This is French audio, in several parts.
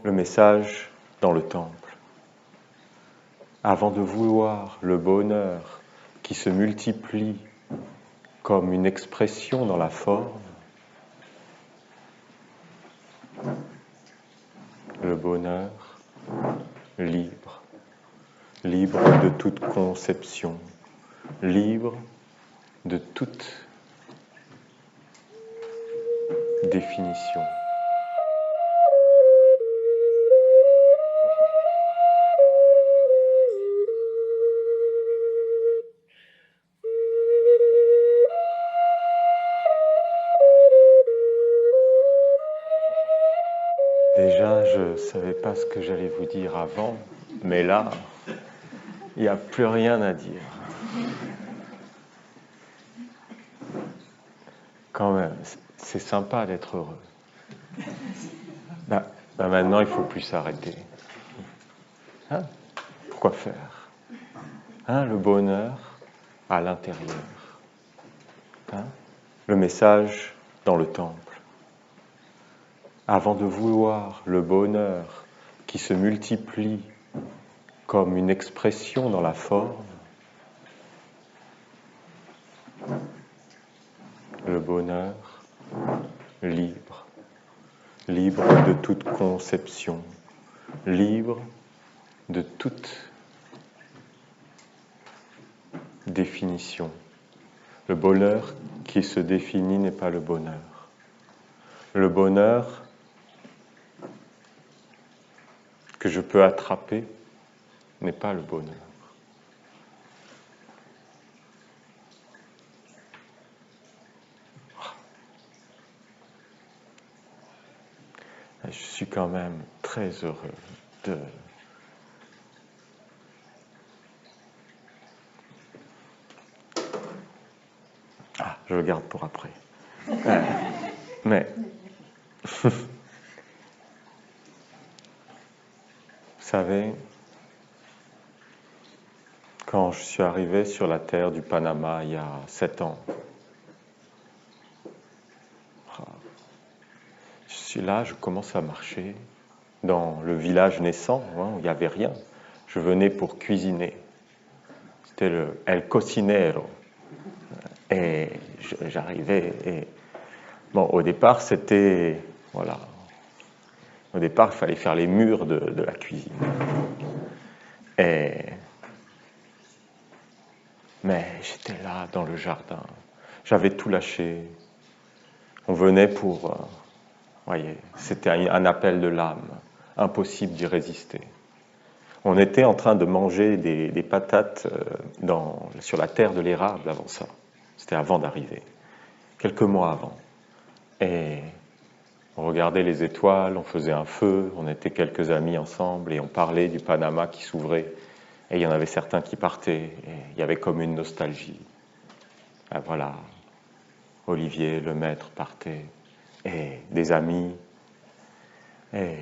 le message dans le temple. Avant de vouloir le bonheur qui se multiplie comme une expression dans la forme, le bonheur libre, libre de toute conception, libre de toute définition. Déjà, je ne savais pas ce que j'allais vous dire avant, mais là, il n'y a plus rien à dire. Quand même, c'est sympa d'être heureux. Maintenant, il ne faut plus s'arrêter. Hein? Pourquoi faire? Le bonheur à l'intérieur. Le message dans le temple. Avant de vouloir le bonheur qui se multiplie comme une expression dans la forme, le bonheur libre, libre de toute conception, libre de toute définition. Le bonheur qui se définit n'est pas le bonheur. Le bonheur que je peux attraper n'est pas le bonheur. Je suis quand même très heureux de... je le garde pour après. Mais... Vous savez, quand je suis arrivé sur la terre du Panama il y a 7 ans, je suis là, je commence à marcher dans le village naissant, où il n'y avait rien. Je venais pour cuisiner. C'était le El Cocinero. Et j'arrivais et... Bon, au départ, c'était... Voilà. Au départ, il fallait faire les murs de la cuisine. Mais j'étais là, dans le jardin. J'avais tout lâché. On venait pour... voyez, c'était un appel de l'âme. Impossible d'y résister. On était en train de manger des patates sur la terre de l'érable avant ça. C'était avant d'arriver. Quelques mois avant. Et on regardait les étoiles, on faisait un feu, on était quelques amis ensemble et on parlait du Panama qui s'ouvrait. Et il y en avait certains qui partaient. Et il y avait comme une nostalgie. Et voilà, Olivier, le maître, partait. Et des amis. Et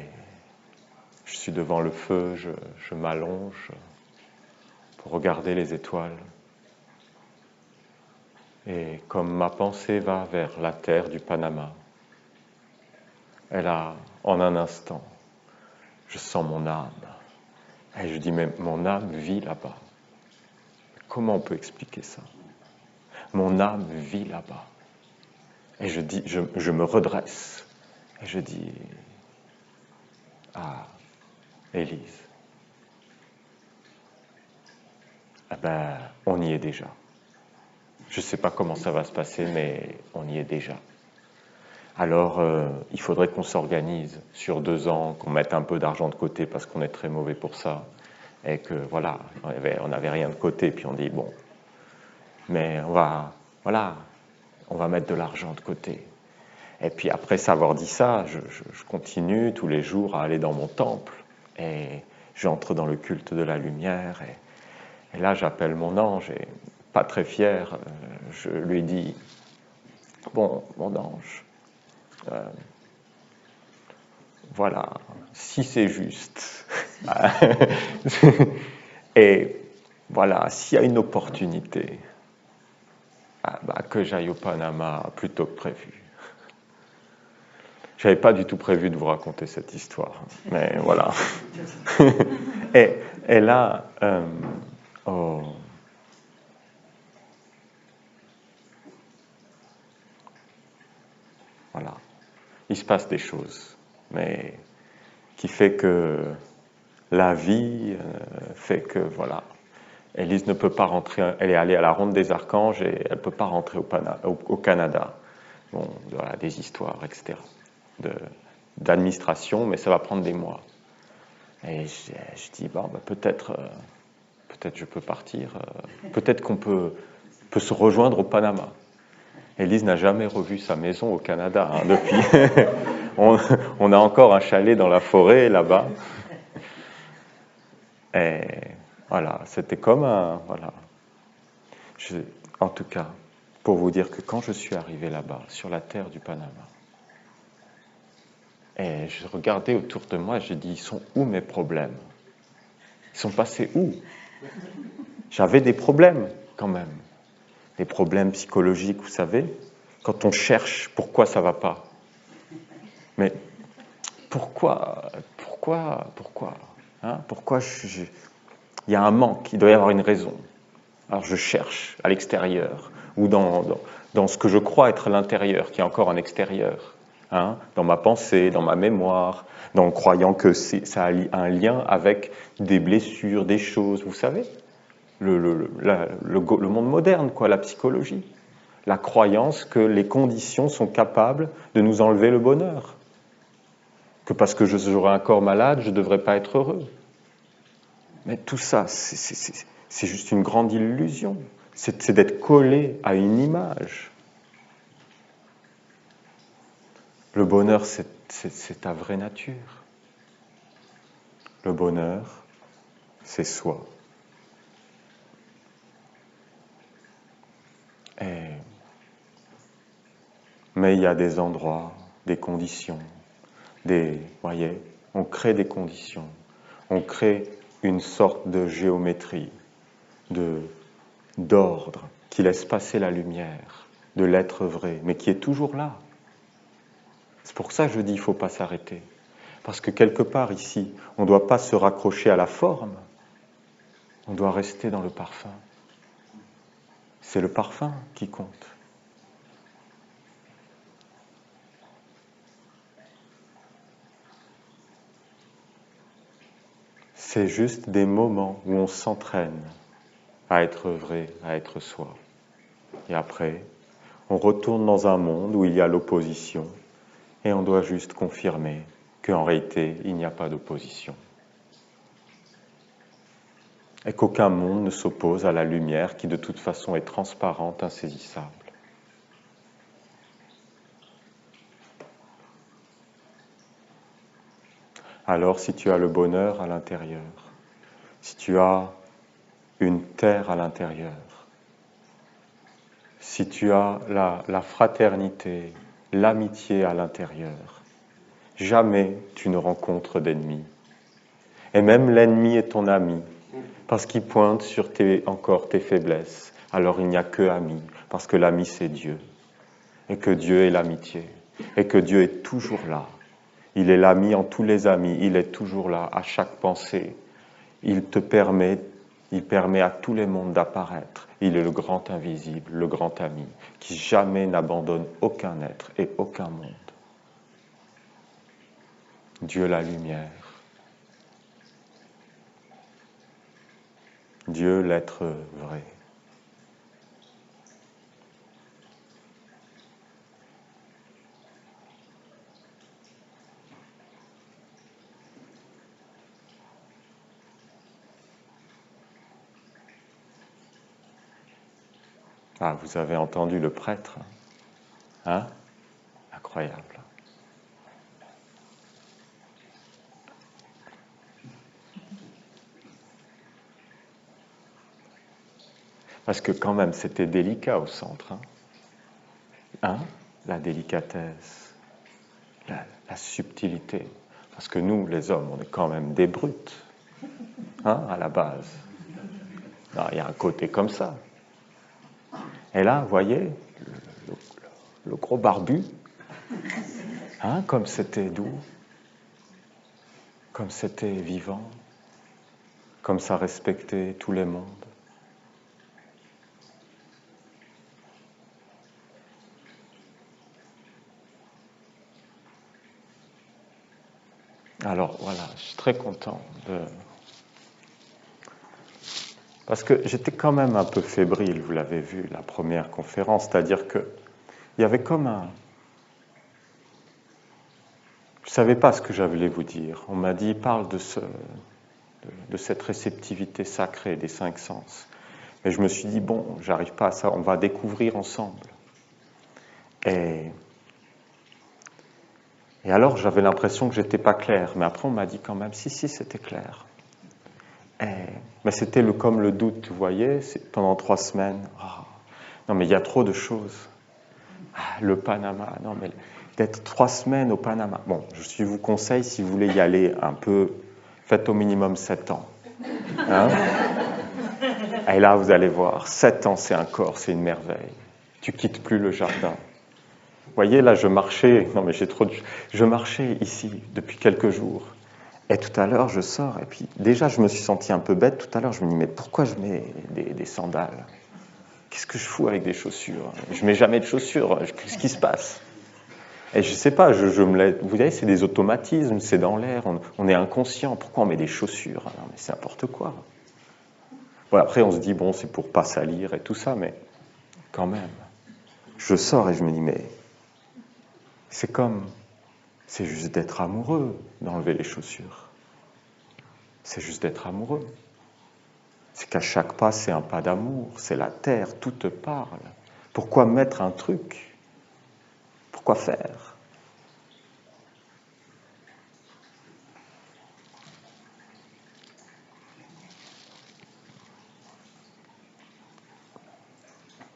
je suis devant le feu, je m'allonge pour regarder les étoiles. Et comme ma pensée va vers la terre du Panama, elle a, en un instant, je sens mon âme. Et je dis, mais mon âme vit là-bas. Comment on peut expliquer ça? Mon âme vit là-bas. Et je dis, je me redresse. Et je dis, Élise, on y est déjà. Je ne sais pas comment ça va se passer, mais on y est déjà. Alors, il faudrait qu'on s'organise sur 2 ans, qu'on mette un peu d'argent de côté parce qu'on est très mauvais pour ça. Et que, voilà, on n'avait rien de côté. Puis on dit, bon, mais on va mettre de l'argent de côté. Et puis après savoir dit ça, je continue tous les jours à aller dans mon temple. Et j'entre dans le culte de la lumière. Et là, j'appelle mon ange. Et pas très fier, je lui dis, bon, mon ange, voilà, si c'est juste. Et voilà, s'il y a une opportunité, que j'aille au Panama plus tôt que prévu. J'avais pas du tout prévu de vous raconter cette histoire, mais voilà. et là, oh, voilà, il se passe des choses, mais qui fait que la vie fait que, voilà, Élise ne peut pas rentrer, elle est allée à la Ronde des Archanges et elle ne peut pas rentrer au Canada. Bon, voilà, des histoires, etc. D'administration, mais ça va prendre des mois. Et je dis, bon, bah, peut-être je peux partir, peut-être qu'on peut se rejoindre au Panama. Élise n'a jamais revu sa maison au Canada hein, depuis. on a encore un chalet dans la forêt là-bas. Et voilà, c'était comme un... Voilà. En tout cas, pour vous dire que quand je suis arrivé là-bas, sur la terre du Panama, et je regardais autour de moi, j'ai dit, ils sont où mes problèmes? Ils sont passés où? J'avais des problèmes quand même. Des problèmes psychologiques, vous savez, quand on cherche pourquoi ça ne va pas. Mais pourquoi hein? Pourquoi il y a un manque, il doit y avoir une raison. Alors je cherche à l'extérieur, ou dans ce que je crois être l'intérieur, qui est encore un extérieur. Hein, dans ma pensée, dans ma mémoire, dans croyant que ça a un lien avec des blessures, des choses, vous savez, le monde moderne, quoi, la psychologie, la croyance que les conditions sont capables de nous enlever le bonheur, que parce que j'aurai un corps malade, je ne devrais pas être heureux. Mais tout ça, c'est juste une grande illusion, c'est d'être collé à une image. Le bonheur, c'est ta vraie nature. Le bonheur, c'est soi. Mais il y a des endroits, des conditions, voyez, on crée des conditions, on crée une sorte de géométrie, d'ordre qui laisse passer la lumière, de l'être vrai, mais qui est toujours là. C'est pour ça que je dis qu'il ne faut pas s'arrêter. Parce que quelque part ici, on ne doit pas se raccrocher à la forme, on doit rester dans le parfum. C'est le parfum qui compte. C'est juste des moments où on s'entraîne à être vrai, à être soi. Et après, on retourne dans un monde où il y a l'opposition et on doit juste confirmer qu'en réalité, il n'y a pas d'opposition. Et qu'aucun monde ne s'oppose à la lumière qui de toute façon est transparente, insaisissable. Alors si tu as le bonheur à l'intérieur, si tu as une terre à l'intérieur, si tu as la fraternité, l'amitié à l'intérieur, jamais tu ne rencontres d'ennemis. Et même l'ennemi est ton ami, parce qu'il pointe sur encore tes faiblesses. Alors il n'y a que ami, parce que l'ami c'est Dieu, et que Dieu est l'amitié, et que Dieu est toujours là. Il est l'ami en tous les amis, il est toujours là, à chaque pensée. Il permet à tous les mondes d'apparaître. Il est le grand invisible, le grand ami, qui jamais n'abandonne aucun être et aucun monde. Dieu la lumière. Dieu l'être vrai. Ah, vous avez entendu le prêtre, hein? Incroyable. Parce que quand même, c'était délicat au centre. Hein? La délicatesse, la subtilité. Parce que nous, les hommes, on est quand même des brutes, hein, à la base. Non, il y a un côté comme ça. Et là, vous voyez, le gros barbu, Hein, comme c'était doux, comme c'était vivant, comme ça respectait tous les mondes. Alors voilà, je suis très content de... Parce que j'étais quand même un peu fébrile, vous l'avez vu, la première conférence, c'est-à-dire qu'il y avait comme un... Je ne savais pas ce que j'allais vous dire. On m'a dit, parle de cette réceptivité sacrée des 5 sens. Et je me suis dit, bon, j'arrive pas à ça, on va découvrir ensemble. Et alors, j'avais l'impression que j'étais pas clair. Mais après, on m'a dit quand même, si, c'était clair. Mais c'était comme le doute, vous voyez, pendant 3 semaines. Oh, non, mais il y a trop de choses. Le Panama, non, mais d'être 3 semaines au Panama. Bon, je vous conseille, si vous voulez y aller un peu, faites au minimum 7 ans. Hein? Et là, vous allez voir, 7 ans, c'est un corps, c'est une merveille. Tu quittes plus le jardin. Vous voyez, là, je marchais, non, mais je marchais ici depuis quelques jours. Et tout à l'heure, je sors, et puis déjà, je me suis senti un peu bête. Tout à l'heure, je me dis, mais pourquoi je mets des sandales? Qu'est-ce que je fous avec des chaussures? Je mets jamais de chaussures. Qu'est-ce qui se passe? Et je sais pas, vous voyez, c'est des automatismes, c'est dans l'air, on est inconscient. Pourquoi on met des chaussures? Non, mais c'est n'importe quoi. Bon, après, on se dit, bon, c'est pour pas salir et tout ça, mais quand même. Je sors et je me dis, mais c'est juste d'être amoureux d'enlever les chaussures. C'est juste d'être amoureux. C'est qu'à chaque pas, c'est un pas d'amour, c'est la terre, tout te parle. Pourquoi mettre un truc? Pourquoi faire?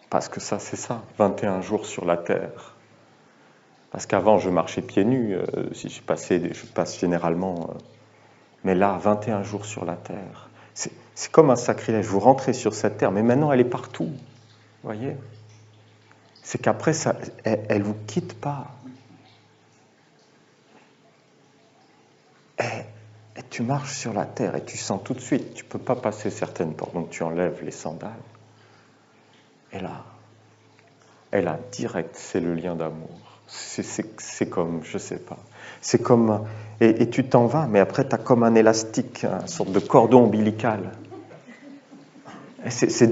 Parce que ça, c'est ça, 21 jours sur la terre. Parce qu'avant, je marchais pieds nus, si je passe généralement. Mais là, 21 jours sur la terre. C'est comme un sacrilège. Vous rentrez sur cette terre, mais maintenant, elle est partout. Vous voyez? C'est qu'après, elle ne vous quitte pas. Et tu marches sur la terre et tu sens tout de suite, tu ne peux pas passer certaines portes, donc tu enlèves les sandales. Et là, direct, c'est le lien d'amour. C'est comme, je ne sais pas, c'est comme, et tu t'en vas, mais après, tu as comme un élastique, une sorte de cordon ombilical.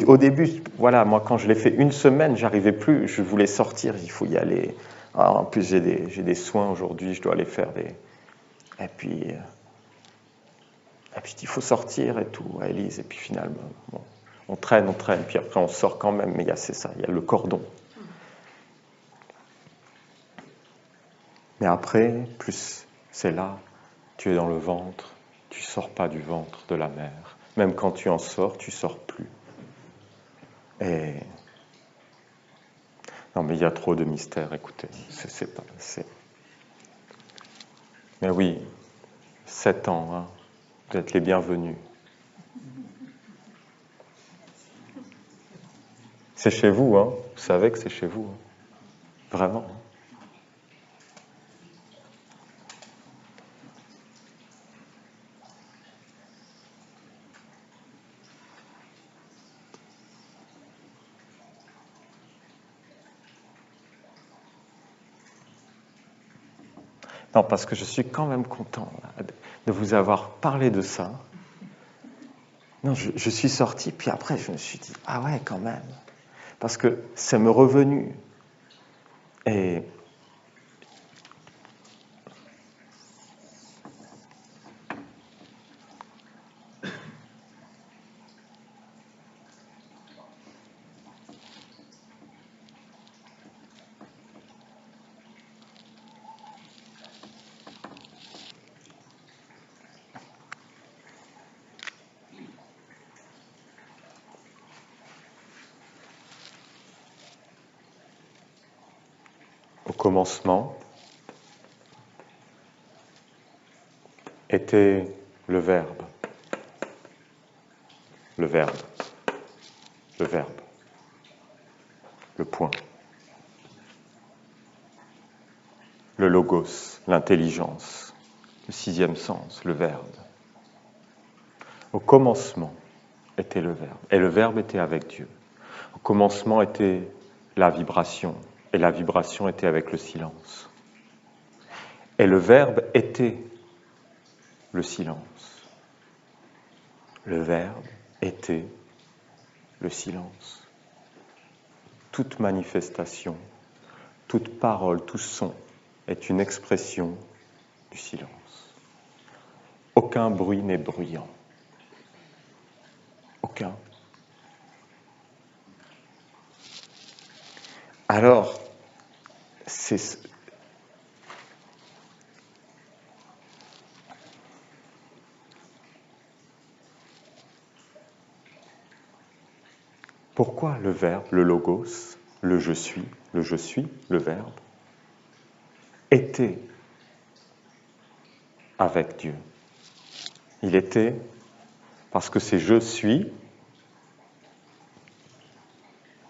Au début, voilà, moi, quand je l'ai fait 1 semaine, j'arrivais plus, je voulais sortir, il faut y aller. Alors, en plus, j'ai des soins aujourd'hui, je dois aller faire des... Et puis il faut sortir et tout, à Élise. Et puis finalement, bon, on traîne, puis après on sort quand même. Mais c'est ça, il y a le cordon. Mais après, plus c'est là, tu es dans le ventre, tu ne sors pas du ventre de la mère. Même quand tu en sors, tu ne sors plus. Et non, mais il y a trop de mystères, écoutez. Mais oui, 7 ans, hein, vous êtes les bienvenus. C'est chez vous, hein. Vous savez que c'est chez vous. Hein. Vraiment. Non, parce que je suis quand même content là, de vous avoir parlé de ça. Non, je suis sorti, puis après je me suis dit, ah ouais, quand même. Parce que ça m'est revenu. Et au commencement était le Verbe. Le Verbe. Le Verbe. Le point. le logos, l'intelligence, le sixième sens, le verbe. Au commencement était le verbe, et le verbe était avec Dieu. Au commencement était la vibration, et la vibration était avec le silence. Et le verbe était le silence. Le verbe était le silence. Toute manifestation, toute parole, tout son est une expression du silence. Aucun bruit n'est bruyant. Aucun. Alors, c'est... Pourquoi le verbe, le logos, le je suis, le verbe, était avec Dieu? Il était parce que c'est je suis,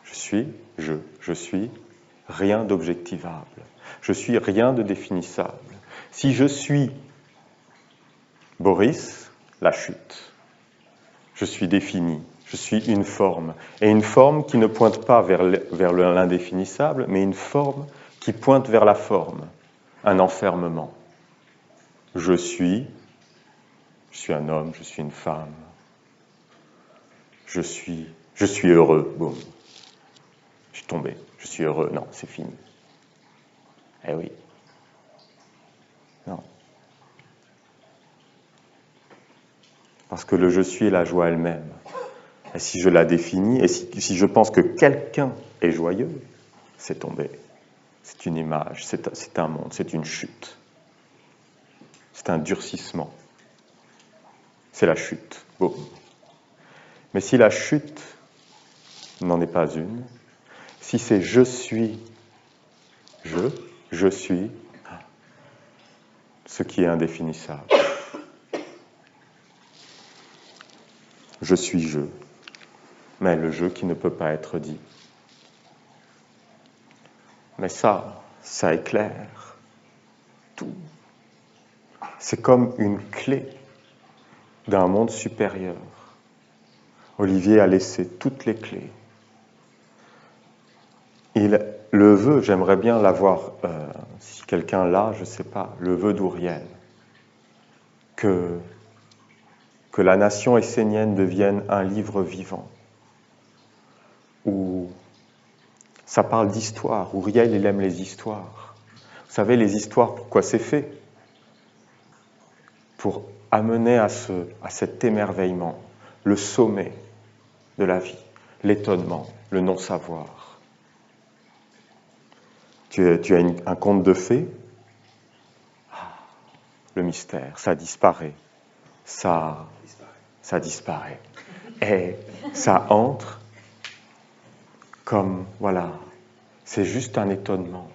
je suis rien d'objectivable, je suis rien de définissable. Si je suis Boris, la chute. Je suis défini, je suis une forme, et une forme qui ne pointe pas vers l'indéfinissable, mais une forme qui pointe vers la forme, un enfermement. Je suis un homme, je suis une femme, je suis heureux, boum. Je suis tombé, je suis heureux, non, c'est fini. Eh oui. Non. Parce que le je suis est la joie elle-même. Et si je la définis, et si je pense que quelqu'un est joyeux, c'est tombé. C'est une image, c'est un monde, c'est une chute. C'est un durcissement. C'est la chute. Boum. Mais si la chute n'en est pas une, si c'est je suis, je suis, ce qui est indéfinissable. Je suis je, mais le je qui ne peut pas être dit. Mais ça éclaire tout. C'est comme une clé d'un monde supérieur. Olivier a laissé toutes les clés. Il le veut, j'aimerais bien l'avoir, si quelqu'un l'a, je ne sais pas, le vœu d'Ouriel, que la nation essénienne devienne un livre vivant, où ça parle d'histoire. Ouriel, il aime les histoires. Vous savez, les histoires, pourquoi c'est fait? Pour amener à cet émerveillement, le sommet de la vie, l'étonnement, le non-savoir. Tu as un conte de fées, le mystère, ça disparaît, ça disparaît. Et ça entre comme, voilà, c'est juste un étonnement.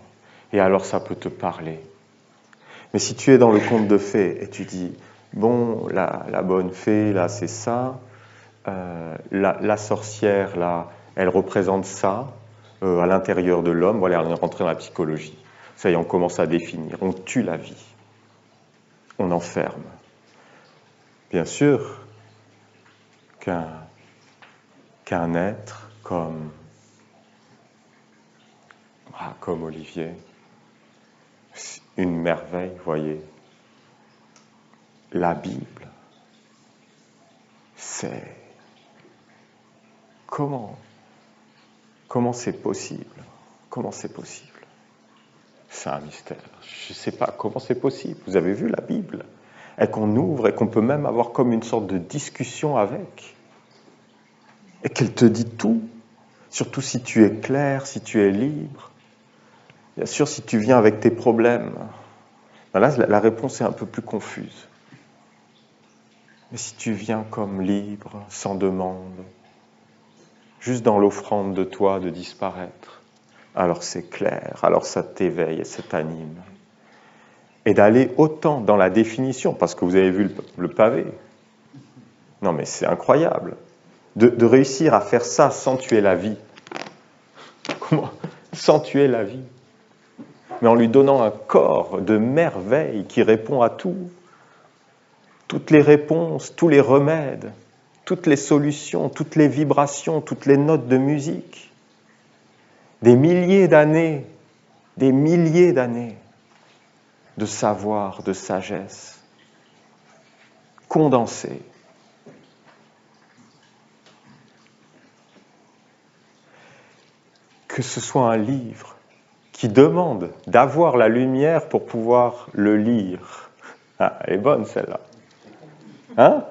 Et alors ça peut te parler. Mais si tu es dans le conte de fées et tu dis, bon, la bonne fée, là, c'est ça, la sorcière, là, elle représente ça, à l'intérieur de l'homme, voilà, on est rentré dans la psychologie. Ça y est, on commence à définir, on tue la vie, on enferme. Bien sûr qu'un être comme Olivier, une merveille, voyez. La Bible, c'est... Comment c'est possible? Comment c'est possible? C'est un mystère. Je ne sais pas comment c'est possible. Vous avez vu la Bible? Et qu'on ouvre et qu'on peut même avoir comme une sorte de discussion avec. Et qu'elle te dit tout. Surtout si tu es clair, si tu es libre. Bien sûr, si tu viens avec tes problèmes. Là, la réponse est un peu plus confuse. Mais si tu viens comme libre, sans demande, juste dans l'offrande de toi de disparaître, alors c'est clair, alors ça t'éveille et ça t'anime. Et d'aller autant dans la définition, parce que vous avez vu le pavé. Non mais c'est incroyable. De réussir à faire ça sans tuer la vie. Comment? Sans tuer la vie. mais en lui donnant un corps de merveille qui répond à tout. Toutes les réponses, tous les remèdes, toutes les solutions, toutes les vibrations, toutes les notes de musique. Des milliers d'années de savoir, de sagesse, condensées. Que ce soit un livre qui demande d'avoir la lumière pour pouvoir le lire. Ah, elle est bonne celle-là. Hein?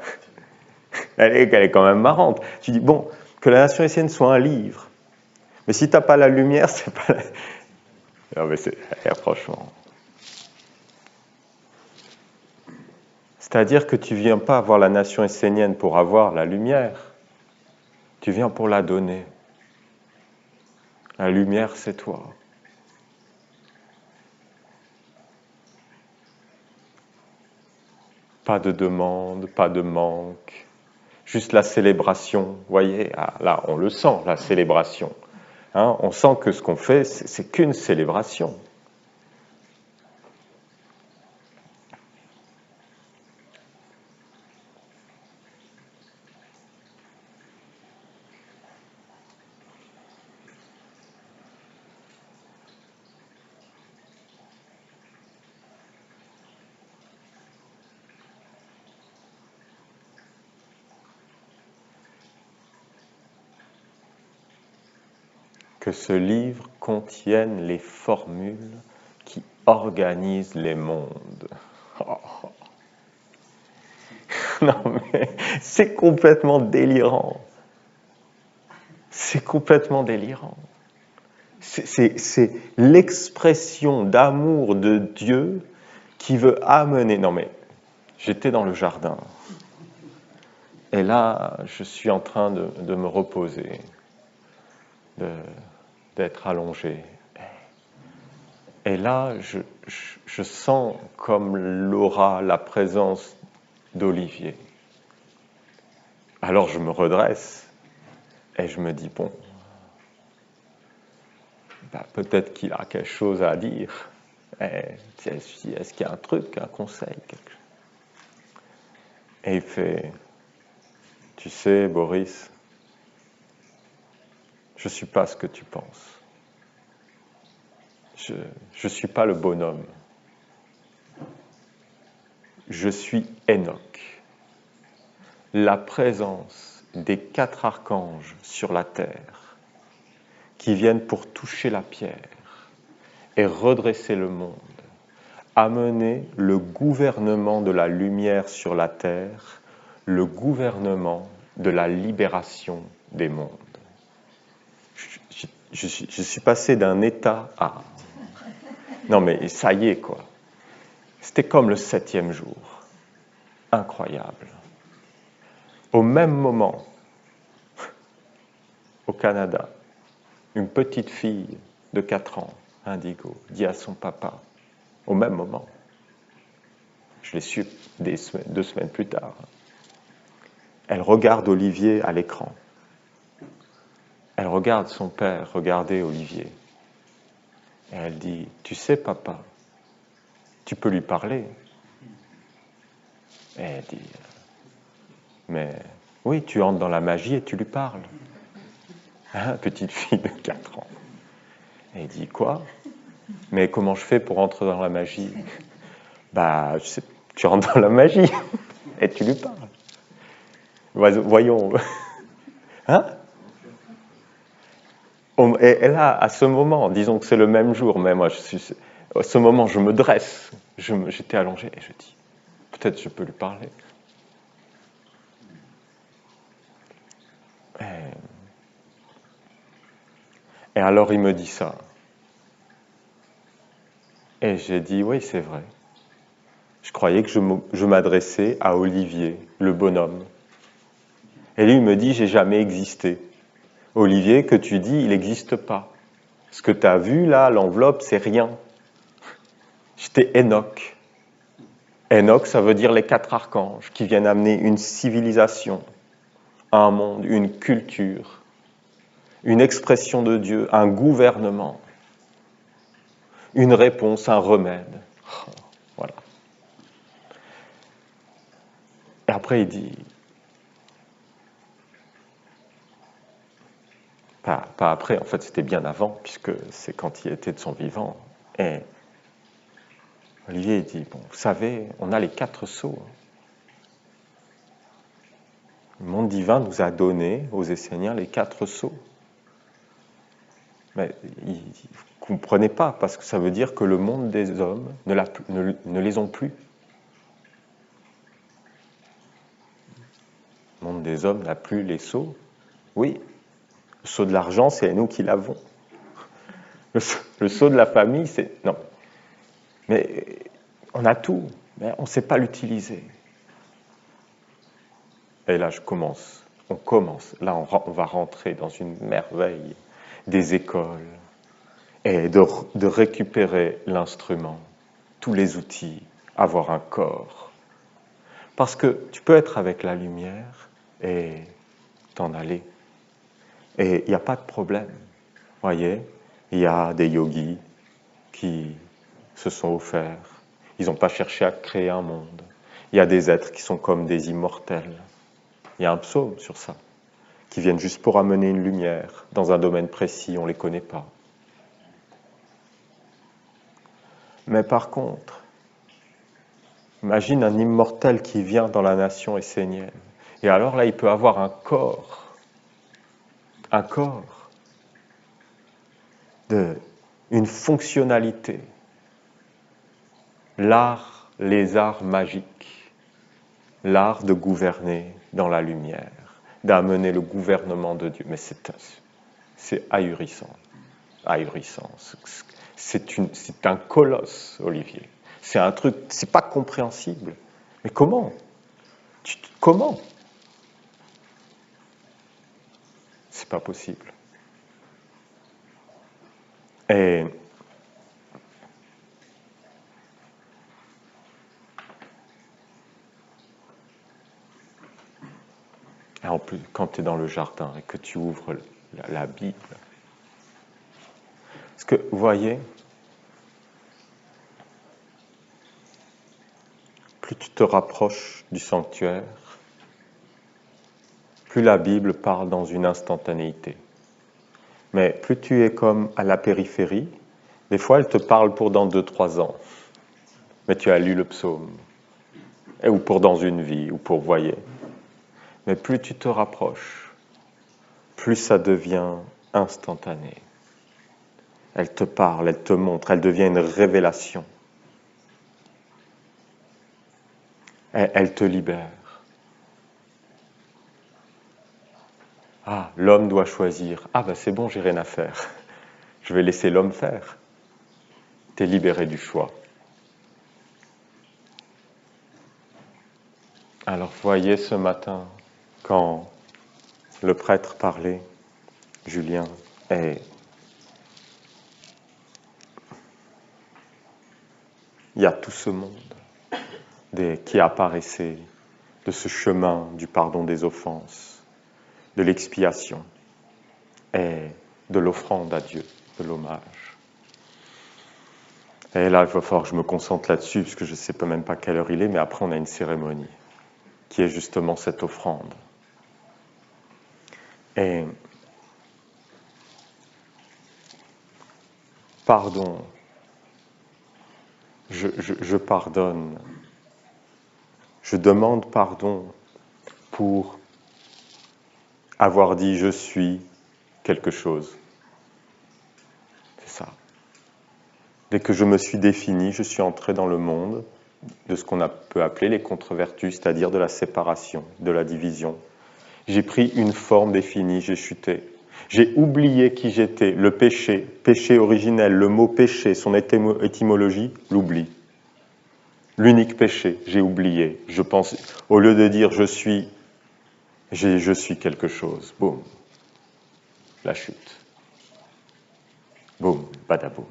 Elle est quand même marrante. Tu dis, bon, que la nation haïtienne soit un livre, mais si tu n'as pas la lumière, c'est pas la... Non, mais franchement. C'est-à-dire que tu ne viens pas voir la nation essénienne pour avoir la lumière, tu viens pour la donner. La lumière, c'est toi. Pas de demande, pas de manque, juste la célébration. Vous voyez, là, on le sent, la célébration. Hein, on sent que ce qu'on fait, c'est qu'une célébration. Que ce livre contienne les formules qui organisent les mondes. Oh. Non mais c'est complètement délirant. C'est complètement délirant. C'est l'expression d'amour de Dieu qui veut amener... Non mais, j'étais dans le jardin. Et là, je suis en train de me reposer, d'être allongé. Et là, je sens comme l'aura, la présence d'Olivier. Alors je me redresse et je me dis, bon, peut-être qu'il a quelque chose à dire. Est-ce qu'il y a un truc, un conseil, quelque chose? Et il fait, tu sais, Boris, je ne suis pas ce que tu penses. Je ne suis pas le bonhomme. Je suis Enoch. La présence des 4 archanges sur la terre qui viennent pour toucher la pierre et redresser le monde, amener le gouvernement de la lumière sur la terre, le gouvernement de la libération des mondes. Je suis passé d'un état à... Non mais ça y est quoi. C'était comme le 7e jour. Incroyable. Au même moment, au Canada, une petite fille de 4 ans, indigo, dit à son papa, au même moment, je l'ai su 2 semaines plus tard, elle regarde Olivier à l'écran. Elle regarde son père regarder Olivier. Et elle dit, tu sais papa, tu peux lui parler. Et elle dit, mais oui, tu entres dans la magie et tu lui parles. Hein, petite fille de 4 ans. Et il dit, quoi? Mais comment je fais pour entrer dans la magie? Je sais, tu rentres dans la magie et tu lui parles. Voyons. Hein? Et là, à ce moment, disons que c'est le même jour, mais moi, à ce moment, je me dresse. J'étais allongé et je dis, peut-être je peux lui parler. Et alors, il me dit ça. Et j'ai dit, oui, c'est vrai. Je croyais que je m'adressais à Olivier, le bonhomme. Et lui, il me dit, j'ai jamais existé. Olivier, que tu dis, il n'existe pas. Ce que tu as vu, là, l'enveloppe, c'est rien. J'étais Enoch. Enoch, ça veut dire les 4 archanges qui viennent amener une civilisation, un monde, une culture, une expression de Dieu, un gouvernement, une réponse, un remède. Voilà. Et après, il dit, pas après, en fait, c'était bien avant, puisque c'est quand il était de son vivant. Et Olivier, il dit, bon, vous savez, on a les 4 sceaux. Le monde divin nous a donné, aux Esséniens, les 4 sceaux. Mais vous ne comprenez pas, parce que ça veut dire que le monde des hommes ne les ont plus. Le monde des hommes n'a plus les sceaux. Oui, le sceau de l'argent, c'est nous qui l'avons. Le sceau de la famille, c'est... Non. Mais on a tout, mais on ne sait pas l'utiliser. Et là, on commence. Là, on va rentrer dans une merveille des écoles et de récupérer l'instrument, tous les outils, avoir un corps. Parce que tu peux être avec la lumière et t'en aller. Et il n'y a pas de problème. Voyez, il y a des yogis qui se sont offerts. Ils n'ont pas cherché à créer un monde. Il y a des êtres qui sont comme des immortels. Il y a un psaume sur ça, qui viennent juste pour amener une lumière dans un domaine précis, on ne les connaît pas. Mais par contre, imagine un immortel qui vient dans la nation essénienne. Et alors là, il peut avoir un corps, une fonctionnalité. L'art, les arts magiques, l'art de gouverner dans la lumière, d'amener le gouvernement de Dieu. Mais c'est ahurissant, ahurissant. C'est un colosse, Olivier. C'est un truc, c'est pas compréhensible. Mais comment? Comment? C'est pas possible. Et en plus, quand tu es dans le jardin et que tu ouvres la Bible, parce que, vous voyez, plus tu te rapproches du sanctuaire, plus la Bible parle dans une instantanéité. Mais plus tu es comme à la périphérie, des fois elle te parle pour dans 2-3 ans. Mais tu as lu le psaume, ou pour dans une vie, ou pour voyer. Mais plus tu te rapproches, plus ça devient instantané. Elle te parle, elle te montre, elle devient une révélation. Elle te libère. Ah, l'homme doit choisir. Ah, ben c'est bon, j'ai rien à faire. Je vais laisser l'homme faire. Tu es libéré du choix. Alors, voyez ce matin, quand le prêtre parlait, Julien, et il y a tout ce monde qui apparaissait de ce chemin du pardon des offenses, de l'expiation et de l'offrande à Dieu, de l'hommage. Et là, il va falloir que je me concentre là-dessus, parce que je ne sais même pas quelle heure il est, mais après on a une cérémonie, qui est justement cette offrande. Et pardon, je pardonne, je demande pardon pour avoir dit je suis quelque chose. C'est ça. Dès que je me suis défini, je suis entré dans le monde de ce qu'on peut appeler les contre-vertus, c'est-à-dire de la séparation, de la division. J'ai pris une forme définie, j'ai chuté. J'ai oublié qui j'étais, le péché, péché originel, le mot péché, son étymologie, l'oubli. L'unique péché, j'ai oublié. Je pense, au lieu de dire je suis quelque chose. Boum. La chute. Boum, badaboum.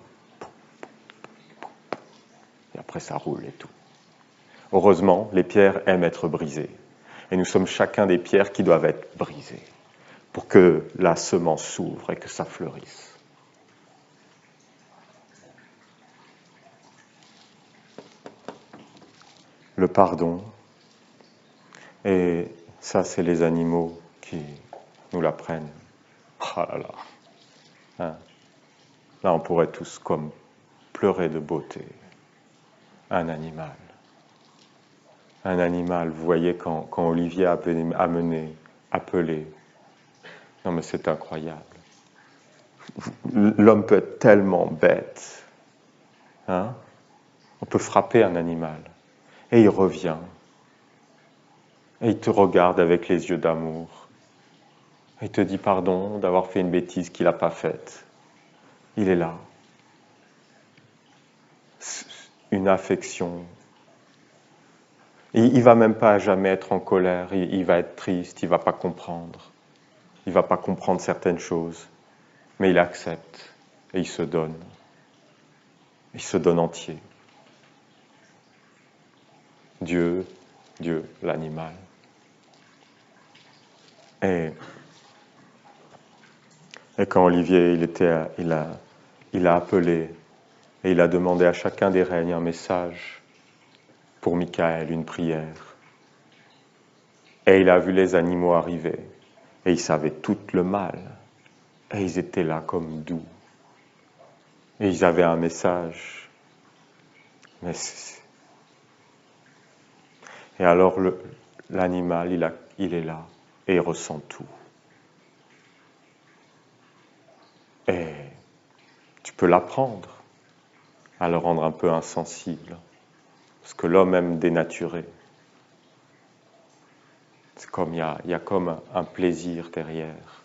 Et après ça roule et tout. Heureusement, les pierres aiment être brisées. Et nous sommes chacun des pierres qui doivent être brisées pour que la semence s'ouvre et que ça fleurisse. le pardon. Et ça, c'est les animaux qui nous l'apprennent. Ah là là. Hein. Là, on pourrait tous comme pleurer de beauté. Un animal. Un animal, vous voyez, quand Olivier a appelé. Non, mais c'est incroyable. L'homme peut être tellement bête. Hein? On peut frapper un animal. Et il revient. Et il te regarde avec les yeux d'amour. Il te dit pardon d'avoir fait une bêtise qu'il n'a pas faite. Il est là. Une affection. Il ne va même pas jamais être en colère. Il va être triste. Il ne va pas comprendre. Il ne va pas comprendre certaines choses. Mais il accepte. Et il se donne. Il se donne entier. Dieu, l'animal. Et quand Olivier, il a appelé et il a demandé à chacun des règnes un message pour Michael, une prière. Et il a vu les animaux arriver et il savait tout le mal. Et ils étaient là comme doux. Et ils avaient un message. Et alors l'animal, il est là et il ressent tout. Et tu peux l'apprendre à le rendre un peu insensible. Parce que l'homme aime dénaturer. C'est comme il y a comme un plaisir derrière.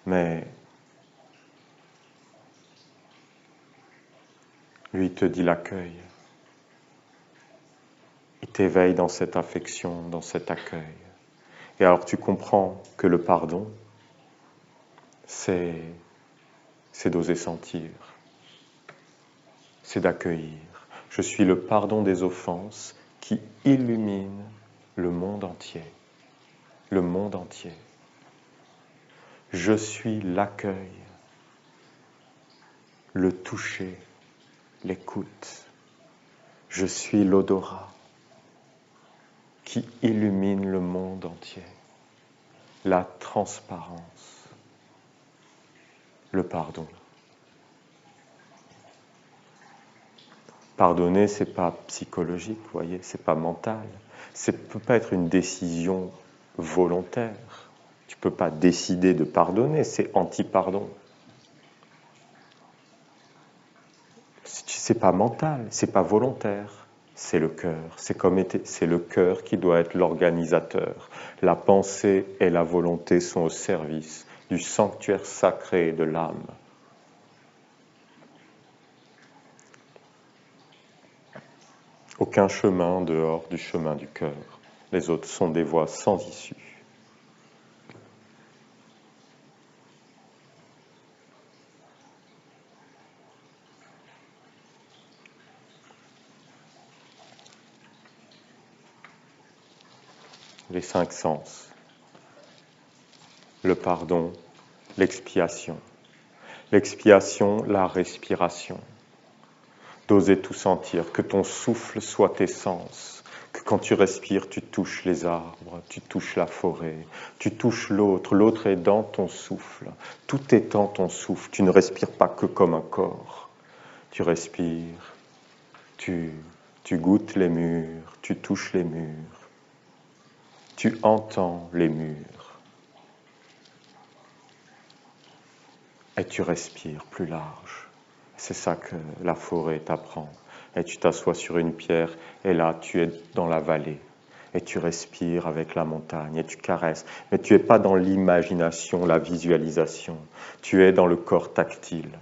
Mais lui, il te dit l'accueil. Il t'éveille dans cette affection, dans cet accueil. Et alors tu comprends que le pardon, c'est d'oser sentir, c'est d'accueillir. Je suis le pardon des offenses qui illumine le monde entier. Le monde entier. Je suis l'accueil, le toucher, l'écoute. Je suis l'odorat qui illumine le monde entier. La transparence, le pardon. Pardonner, c'est pas psychologique, vous voyez, c'est pas mental. Ça peut pas être une décision volontaire. Tu peux pas décider de pardonner, c'est anti-pardon. C'est pas mental, c'est pas volontaire, c'est le cœur. C'est le cœur qui doit être l'organisateur. La pensée et la volonté sont au service du sanctuaire sacré de l'âme. Aucun chemin dehors du chemin du cœur. Les autres sont des voies sans issue. Les 5 sens. Le pardon, l'expiation. L'expiation, la respiration. D'oser tout sentir, que ton souffle soit tes sens, que quand tu respires, tu touches les arbres, tu touches la forêt, tu touches l'autre, l'autre est dans ton souffle, tout est dans ton souffle, tu ne respires pas que comme un corps, tu respires, tu goûtes les murs, tu touches les murs, tu entends les murs, et tu respires plus large. C'est ça que la forêt t'apprend. Et tu t'assois sur une pierre, et là, tu es dans la vallée. Et tu respires avec la montagne, et tu caresses. Mais tu n'es pas dans l'imagination, la visualisation. Tu es dans le corps tactile.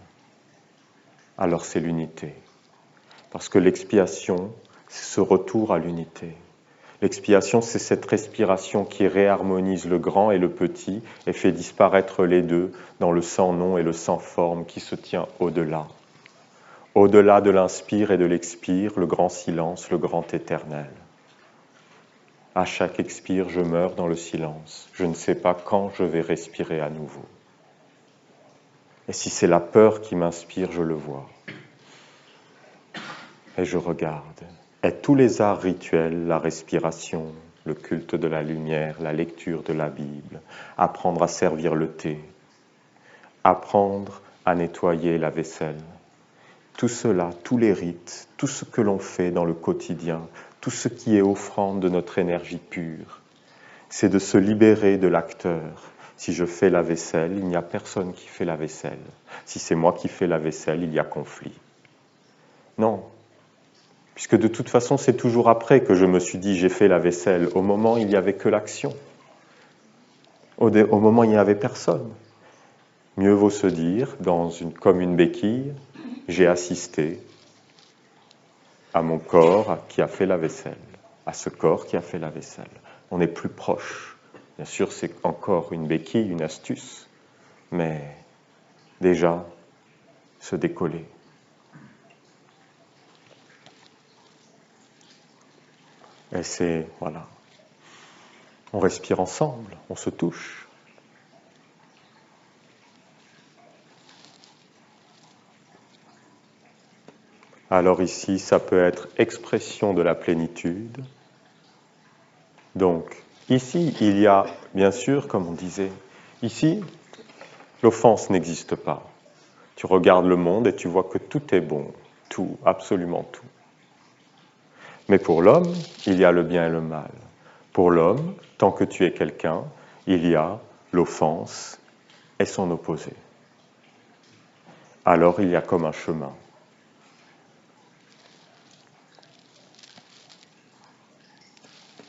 Alors c'est l'unité. Parce que l'expiation, c'est ce retour à l'unité. L'expiation, c'est cette respiration qui réharmonise le grand et le petit et fait disparaître les deux dans le sans-nom et le sans-forme qui se tient au-delà. Au-delà de l'inspire et de l'expire, le grand silence, le grand éternel. À chaque expire, je meurs dans le silence. Je ne sais pas quand je vais respirer à nouveau. Et si c'est la peur qui m'inspire, je le vois. et je regarde. Et tous les arts rituels, la respiration, le culte de la lumière, la lecture de la Bible, apprendre à servir le thé, apprendre à nettoyer la vaisselle, tout cela, tous les rites, tout ce que l'on fait dans le quotidien, tout ce qui est offrande de notre énergie pure, c'est de se libérer de l'acteur. Si je fais la vaisselle, il n'y a personne qui fait la vaisselle. Si c'est moi qui fais la vaisselle, il y a conflit. Non, puisque de toute façon, c'est toujours après que je me suis dit j'ai fait la vaisselle. Au moment, il n'y avait que l'action. Au moment, il n'y avait personne. Mieux vaut se dire, comme une béquille, j'ai assisté à mon corps qui a fait la vaisselle, à ce corps qui a fait la vaisselle. On est plus proche. Bien sûr, c'est encore une béquille, une astuce, mais déjà, se décoller. Et c'est, voilà, on respire ensemble, on se touche. Alors ici, ça peut être expression de la plénitude. Donc, ici, il y a, bien sûr, comme on disait, ici, l'offense n'existe pas. Tu regardes le monde et tu vois que tout est bon, tout, absolument tout. Mais pour l'homme, il y a le bien et le mal. Pour l'homme, tant que tu es quelqu'un, il y a l'offense et son opposé. Alors il y a comme un chemin.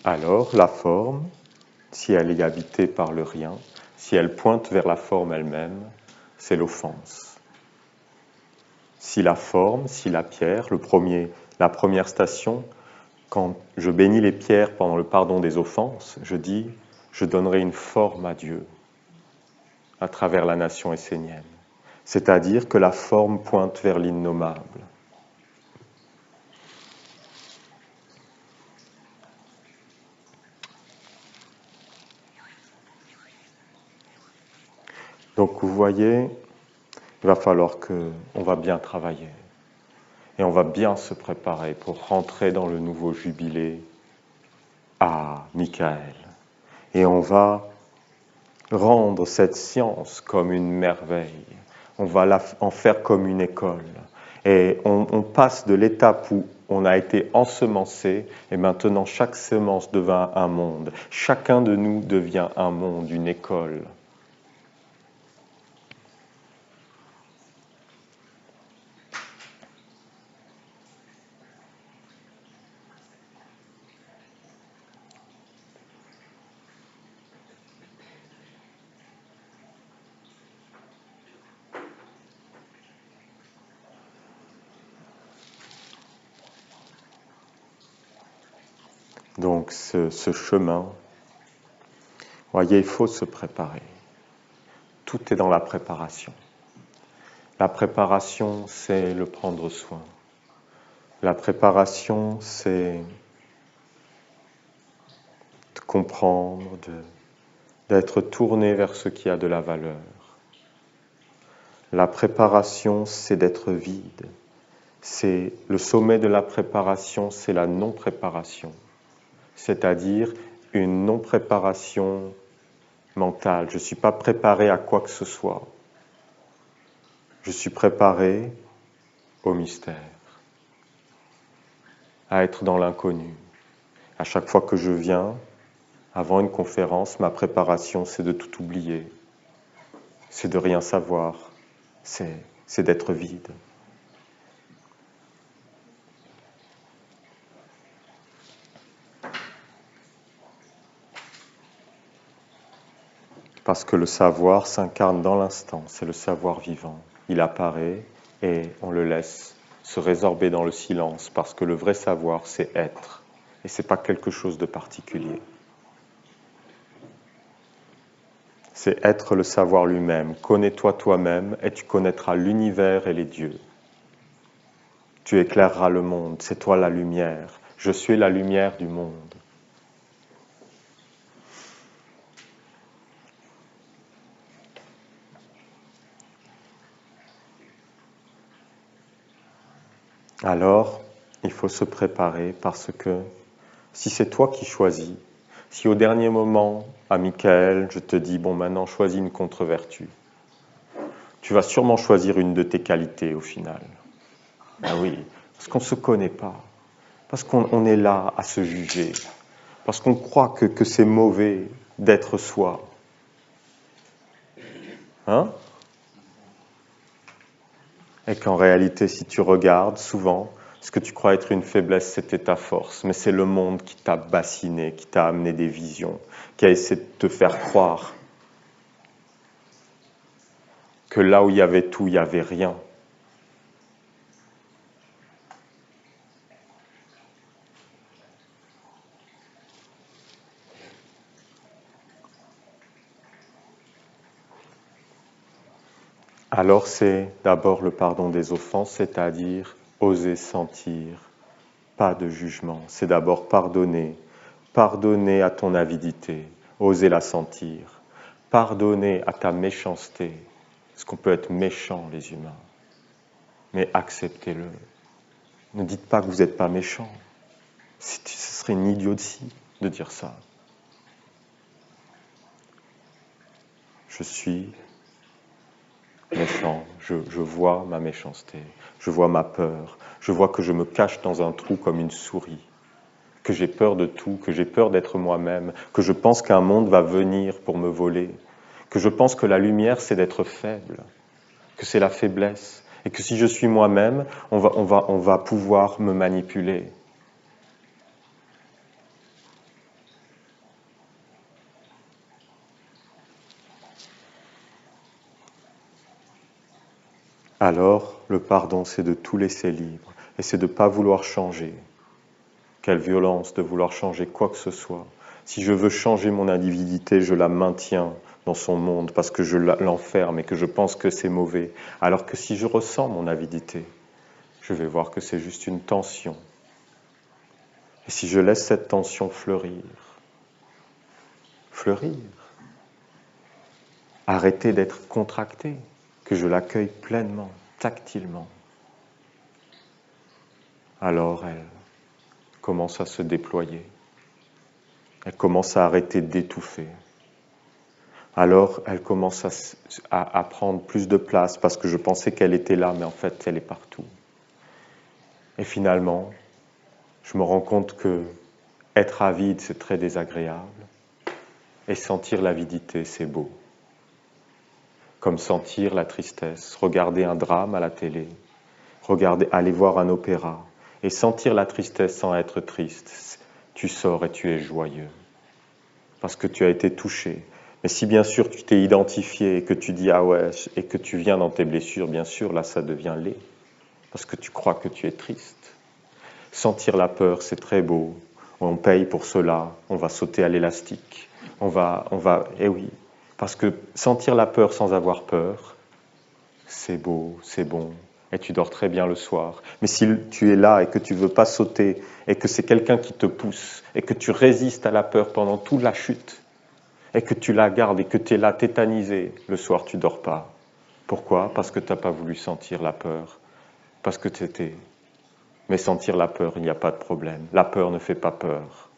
Alors la forme, si elle est habitée par le rien, si elle pointe vers la forme elle-même, c'est l'offense. Si la forme, si la pierre, la première station, quand je bénis les pierres pendant le pardon des offenses, je dis, je donnerai une forme à Dieu à travers la nation essénienne. C'est-à-dire que la forme pointe vers l'innommable. Donc vous voyez, il va falloir qu'on va bien travailler et on va bien se préparer pour rentrer dans le nouveau jubilé à Michael. Et on va rendre cette science comme une merveille. On va en faire comme une école. Et on passe de l'étape où on a été ensemencé et maintenant chaque semence devient un monde. Chacun de nous devient un monde, une école. Donc ce chemin, voyez, il faut se préparer. Tout est dans la préparation. La préparation, c'est le prendre soin. La préparation, c'est de comprendre, d'être tourné vers ce qui a de la valeur. La préparation, c'est d'être vide. C'est le sommet de la préparation, c'est la non-préparation. C'est-à-dire une non-préparation mentale. Je ne suis pas préparé à quoi que ce soit. Je suis préparé au mystère, à être dans l'inconnu. À chaque fois que je viens, avant une conférence, ma préparation, c'est de tout oublier. C'est de rien savoir. C'est d'être vide. Parce que le savoir s'incarne dans l'instant, c'est le savoir vivant. Il apparaît et on le laisse se résorber dans le silence parce que le vrai savoir, c'est être. Et ce n'est pas quelque chose de particulier. C'est être le savoir lui-même. Connais-toi toi-même et tu connaîtras l'univers et les dieux. Tu éclaireras le monde, c'est toi la lumière. Je suis la lumière du monde. Alors, il faut se préparer parce que si c'est toi qui choisis, si au dernier moment, à Michael, je te dis, bon maintenant choisis une contre-vertu, tu vas sûrement choisir une de tes qualités au final. Ah oui, parce qu'on ne se connaît pas, parce qu'on est là à se juger, parce qu'on croit que c'est mauvais d'être soi. Hein? Et qu'en réalité, si tu regardes, souvent, ce que tu crois être une faiblesse, c'était ta force. Mais c'est le monde qui t'a bassiné, qui t'a amené des visions, qui a essayé de te faire croire que là où il y avait tout, il n'y avait rien. Alors c'est d'abord le pardon des offenses, c'est-à-dire oser sentir, pas de jugement. C'est d'abord pardonner, pardonner à ton avidité, oser la sentir, pardonner à ta méchanceté, parce qu'on peut être méchant les humains, mais acceptez-le. Ne dites pas que vous n'êtes pas méchant. Ce serait une idiotie de dire ça. Je suis méchant, je vois ma méchanceté, je vois ma peur, je vois que je me cache dans un trou comme une souris, que j'ai peur de tout, que j'ai peur d'être moi-même, que je pense qu'un monde va venir pour me voler, que je pense que la lumière c'est d'être faible, que c'est la faiblesse, et que si je suis moi-même, on va pouvoir me manipuler. Alors, le pardon, c'est de tout laisser libre, et c'est de ne pas vouloir changer. Quelle violence de vouloir changer quoi que ce soit. Si je veux changer mon individualité, je la maintiens dans son monde parce que je l'enferme et que je pense que c'est mauvais. Alors que si je ressens mon avidité, je vais voir que c'est juste une tension. Et si je laisse cette tension fleurir, arrêter d'être contractée, que je l'accueille pleinement, tactilement, alors elle commence à se déployer. Elle commence à arrêter d'étouffer. Alors elle commence à prendre plus de place parce que je pensais qu'elle était là, mais en fait elle est partout. Et finalement, je me rends compte que être avide, c'est très désagréable, et sentir l'avidité, c'est beau. Comme sentir la tristesse, regarder un drame à la télé, aller voir un opéra, et sentir la tristesse sans être triste. Tu sors et tu es joyeux, parce que tu as été touché. Mais si bien sûr tu t'es identifié et que tu dis ah ouais, et que tu viens dans tes blessures, bien sûr, là ça devient laid, parce que tu crois que tu es triste. Sentir la peur, c'est très beau. On paye pour cela, on va sauter à l'élastique. Eh oui, parce que sentir la peur sans avoir peur, c'est beau, c'est bon, et tu dors très bien le soir. Mais si tu es là et que tu ne veux pas sauter, et que c'est quelqu'un qui te pousse, et que tu résistes à la peur pendant toute la chute, et que tu la gardes et que tu es là tétanisé, le soir tu dors pas. Pourquoi? Parce que tu n'as pas voulu sentir la peur. Parce que tu étais. Mais sentir la peur, il n'y a pas de problème. La peur ne fait pas peur.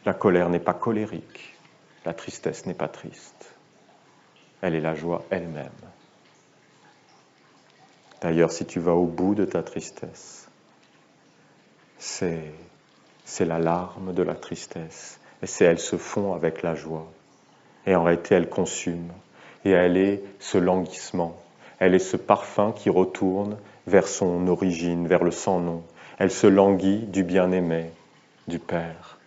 La colère n'est pas colérique. La tristesse n'est pas triste. Elle est la joie elle-même. D'ailleurs, si tu vas au bout de ta tristesse, c'est la larme de la tristesse. Et elle se fond avec la joie. Et en réalité, elle consume. Et elle est ce languissement. Elle est ce parfum qui retourne vers son origine, vers le sans-nom. Elle se languit du bien-aimé, du Père.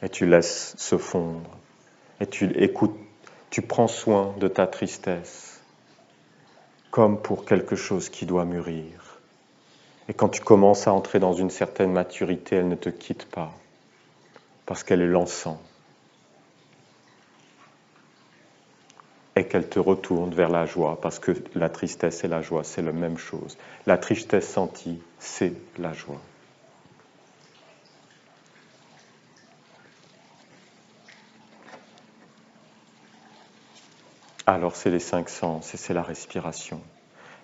Et tu laisses se fondre. Et tu écoutes, tu prends soin de ta tristesse, comme pour quelque chose qui doit mûrir. Et quand tu commences à entrer dans une certaine maturité, elle ne te quitte pas, parce qu'elle est l'encens. Et qu'elle te retourne vers la joie, parce que la tristesse et la joie, c'est la même chose. La tristesse sentie, c'est la joie. Alors c'est les 5 sens, et c'est la respiration,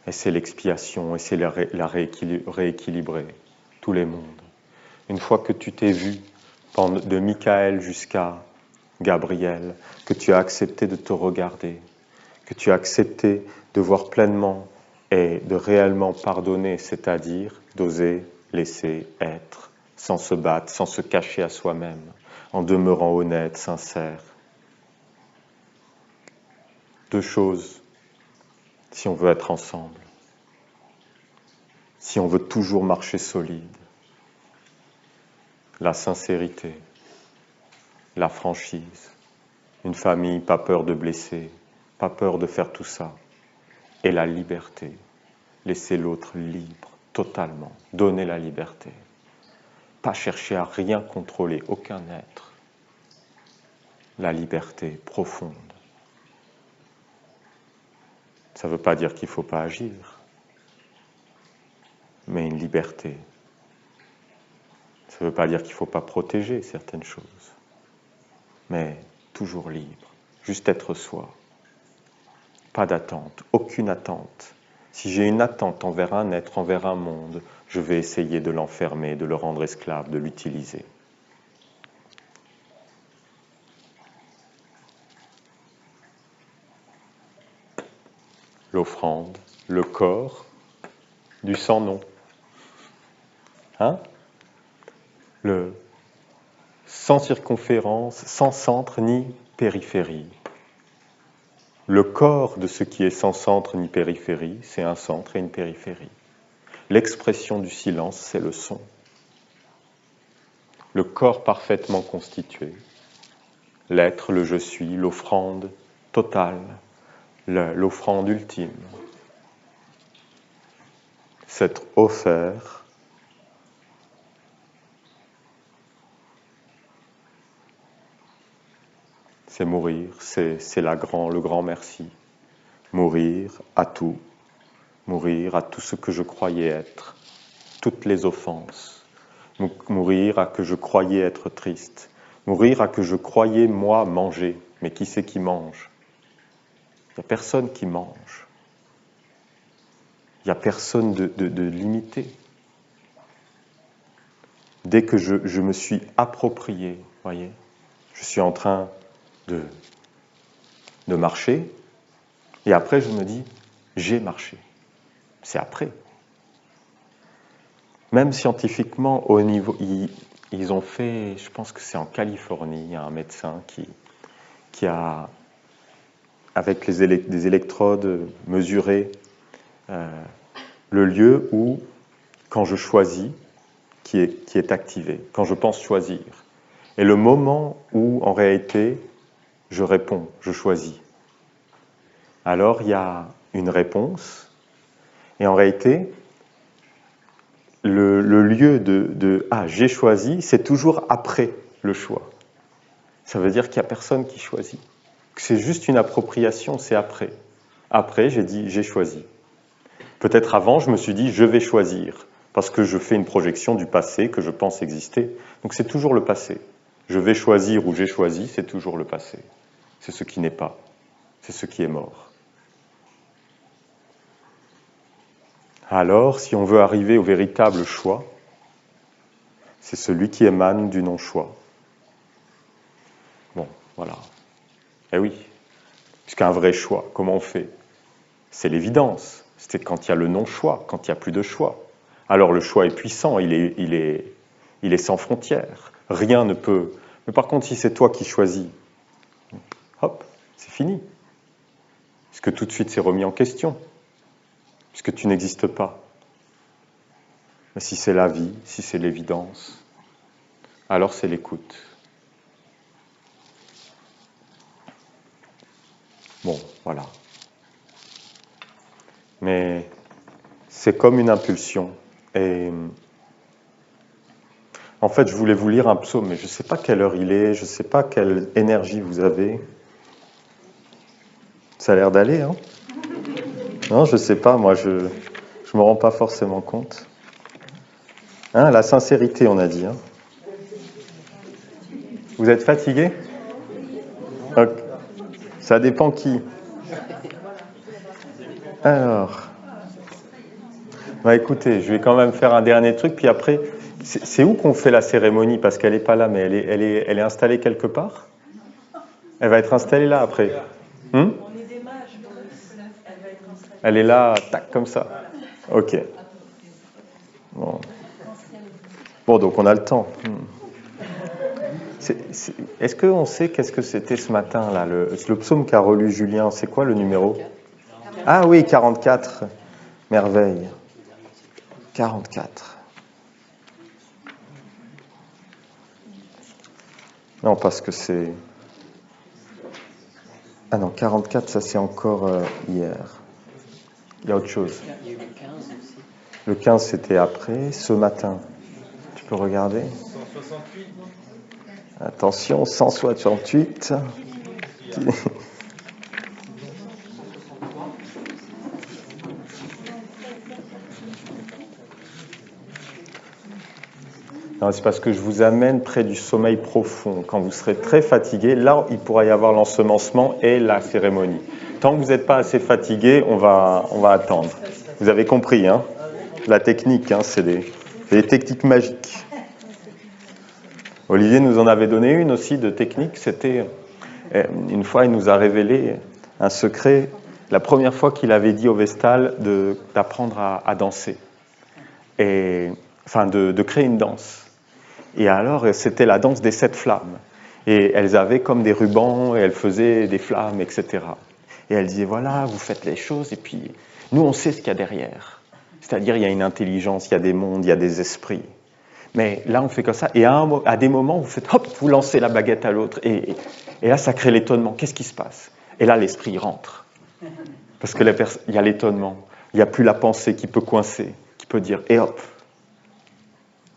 et c'est l'expiation, et c'est la rééquilibrer tous les mondes. Une fois que tu t'es vu, de Michael jusqu'à Gabriel, que tu as accepté de te regarder, que tu as accepté de voir pleinement et de réellement pardonner, c'est-à-dire d'oser laisser être, sans se battre, sans se cacher à soi-même, en demeurant honnête, sincère. Deux choses, si on veut être ensemble, si on veut toujours marcher solide, la sincérité, la franchise, une famille, pas peur de blesser, pas peur de faire tout ça, et la liberté, laisser l'autre libre, totalement, donner la liberté, pas chercher à rien contrôler, aucun être, la liberté profonde. Ça ne veut pas dire qu'il ne faut pas agir, mais une liberté. Ça ne veut pas dire qu'il ne faut pas protéger certaines choses, mais toujours libre, juste être soi. Pas d'attente, aucune attente. Si j'ai une attente envers un être, envers un monde, je vais essayer de l'enfermer, de le rendre esclave, de l'utiliser. L'offrande, le corps, du sans nom. Hein? Le sans circonférence, sans centre ni périphérie. Le corps de ce qui est sans centre ni périphérie, c'est un centre et une périphérie. L'expression du silence, c'est le son. Le corps parfaitement constitué, l'être, le je suis, l'offrande totale, l'offrande ultime. S'être offert c'est mourir, c'est le grand merci. Mourir à tout ce que je croyais être, toutes les offenses. Mourir à que je croyais être triste. Mourir à que je croyais, moi, manger. Mais qui c'est qui mange? Il n'y a personne qui mange. Il n'y a personne de limité. Dès que je me suis approprié, voyez, je suis en train de marcher, et après je me dis, j'ai marché. C'est après. Même scientifiquement, au niveau, ils ont fait, je pense que c'est en Californie, il y a un médecin qui a, avec des électrodes, mesuré le lieu où, quand je choisis, qui est activé, quand je pense choisir. Et le moment où, en réalité, je réponds, je choisis. Alors, il y a une réponse, et en réalité, le lieu de « ah, j'ai choisi », c'est toujours après le choix. Ça veut dire qu'il n'y a personne qui choisit. C'est juste une appropriation, c'est après. Après, j'ai dit « j'ai choisi ». Peut-être avant, je me suis dit « je vais choisir », parce que je fais une projection du passé que je pense exister. Donc c'est toujours le passé. Je vais choisir ou j'ai choisi, c'est toujours le passé. C'est ce qui n'est pas. C'est ce qui est mort. Alors, si on veut arriver au véritable choix, c'est celui qui émane du non-choix. Bon, voilà. Eh oui, puisqu'un vrai choix, comment on fait? C'est l'évidence. C'est quand il y a le non-choix, quand il n'y a plus de choix. Alors le choix est puissant, il est sans frontières. Rien ne peut... Mais par contre, si c'est toi qui choisis, hop, c'est fini. Puisque tout de suite, c'est remis en question. Puisque tu n'existes pas. Mais si c'est la vie, si c'est l'évidence, alors c'est l'écoute. Bon, voilà. Mais c'est comme une impulsion. Et en fait, je voulais vous lire un psaume, mais je ne sais pas quelle heure il est, je ne sais pas quelle énergie vous avez. Ça a l'air d'aller, hein? Non, je ne sais pas, moi, je ne me rends pas forcément compte. Hein, la sincérité, on a dit. Hein. Vous êtes fatigué? Okay. Ça dépend qui. Alors, Bah, écoutez, je vais quand même faire un dernier truc, puis après, c'est où qu'on fait la cérémonie? Parce qu'elle n'est pas là, mais elle est installée quelque part? Elle va être installée là après. Hmm? Elle est là, tac, comme ça. Ok. Bon, bon donc on a le temps. Est-ce qu'on sait qu'est-ce que c'était ce matin, là, le psaume qu'a relu Julien? C'est quoi le numéro? Ah oui, 44. Merveille. 44. Non, parce que c'est... Ah non, 44, ça c'est encore hier. Il y a autre chose. Il y a eu le 15 aussi. Le 15, c'était après. Ce matin, tu peux regarder? 168. Attention, 168. Non, c'est parce que je vous amène près du sommeil profond. Quand vous serez très fatigué, là, il pourra y avoir l'ensemencement et la cérémonie. Tant que vous n'êtes pas assez fatigué, on va attendre. Vous avez compris, hein? La technique, hein, c'est des techniques magiques. Olivier nous en avait donné une aussi de technique. C'était, une fois, il nous a révélé un secret. La première fois qu'il avait dit au Vestal d'apprendre à danser. Et, enfin, de créer une danse. Et alors, c'était la danse des 7 flammes. Et elles avaient comme des rubans, et elles faisaient des flammes, etc. Et elle disait, voilà, vous faites les choses, et puis nous, on sait ce qu'il y a derrière. C'est-à-dire, il y a une intelligence, il y a des mondes, il y a des esprits. Mais là, on fait comme ça, et à des moments, vous faites, hop, vous lancez la baguette à l'autre, et là, ça crée l'étonnement. Qu'est-ce qui se passe? Et là, l'esprit rentre. Parce que il y a l'étonnement. Il n'y a plus la pensée qui peut coincer, qui peut dire, et hop.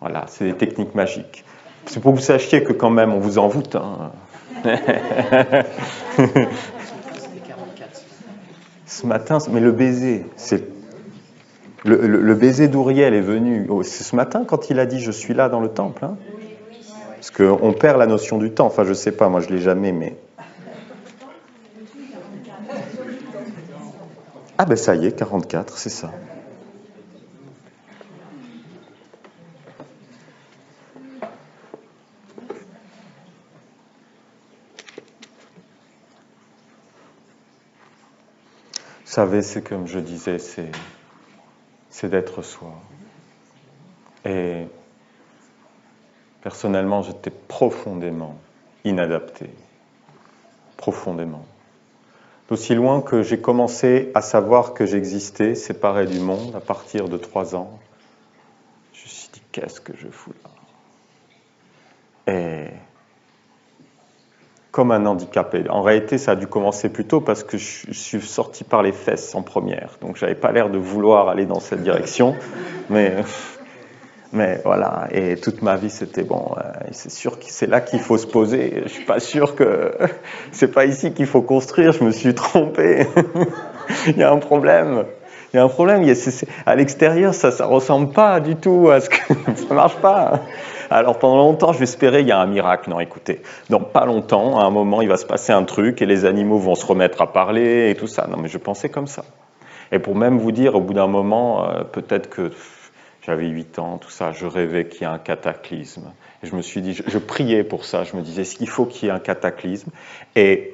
Voilà, c'est des techniques magiques. C'est pour que vous sachiez que quand même, on vous envoûte. Hein. Ce matin, mais le baiser, c'est le baiser d'Ouriel est venu. C'est ce matin quand il a dit « je suis là dans le temple hein ». Parce qu'on perd la notion du temps. Enfin, je sais pas, moi je l'ai jamais, mais... Ah ben ça y est, 44, c'est ça. Vous savez, c'est comme je disais, c'est d'être soi. Et personnellement, j'étais profondément inadapté. Profondément. D'aussi loin que j'ai commencé à savoir que j'existais, séparé du monde, à partir de 3 ans, je me suis dit, qu'est-ce que je fous là? Et comme un handicapé. En réalité, ça a dû commencer plus tôt parce que je suis sorti par les fesses en première. Donc, j'avais pas l'air de vouloir aller dans cette direction. Mais voilà. Et toute ma vie, c'était bon. C'est sûr que c'est là qu'il faut se poser. Je suis pas sûr que c'est pas ici qu'il faut construire. Je me suis trompé. Il y a un problème. Il y a un problème. À l'extérieur, ça ressemble pas du tout à ce que ça marche pas. Alors pendant longtemps, j'espérais il y a un miracle. Non, écoutez, dans pas longtemps, à un moment, il va se passer un truc et les animaux vont se remettre à parler et tout ça. Non, mais je pensais comme ça. Et pour même vous dire, au bout d'un moment, peut-être que j'avais 8 ans, tout ça, je rêvais qu'il y ait un cataclysme. Et je me suis dit, je priais pour ça. Je me disais, il faut qu'il y ait un cataclysme et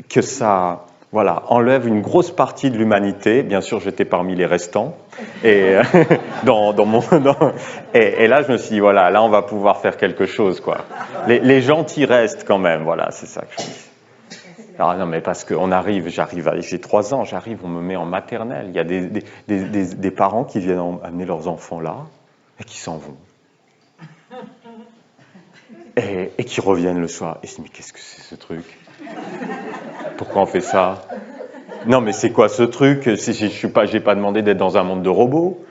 que ça... Voilà, enlève une grosse partie de l'humanité. Bien sûr, j'étais parmi les restants. Et, et là, je me suis dit, voilà, là, on va pouvoir faire quelque chose, quoi. Les gentils restent quand même, voilà, c'est ça que je me dis. Alors, non, mais parce que j'ai 3 ans, on me met en maternelle. Il y a des parents qui viennent amener leurs enfants là et qui s'en vont. Et qui reviennent le soir. Et je me dis, mais qu'est-ce que c'est ce truc? Pourquoi on fait ça? Non, mais c'est quoi ce truc? J'ai pas demandé d'être dans un monde de robots.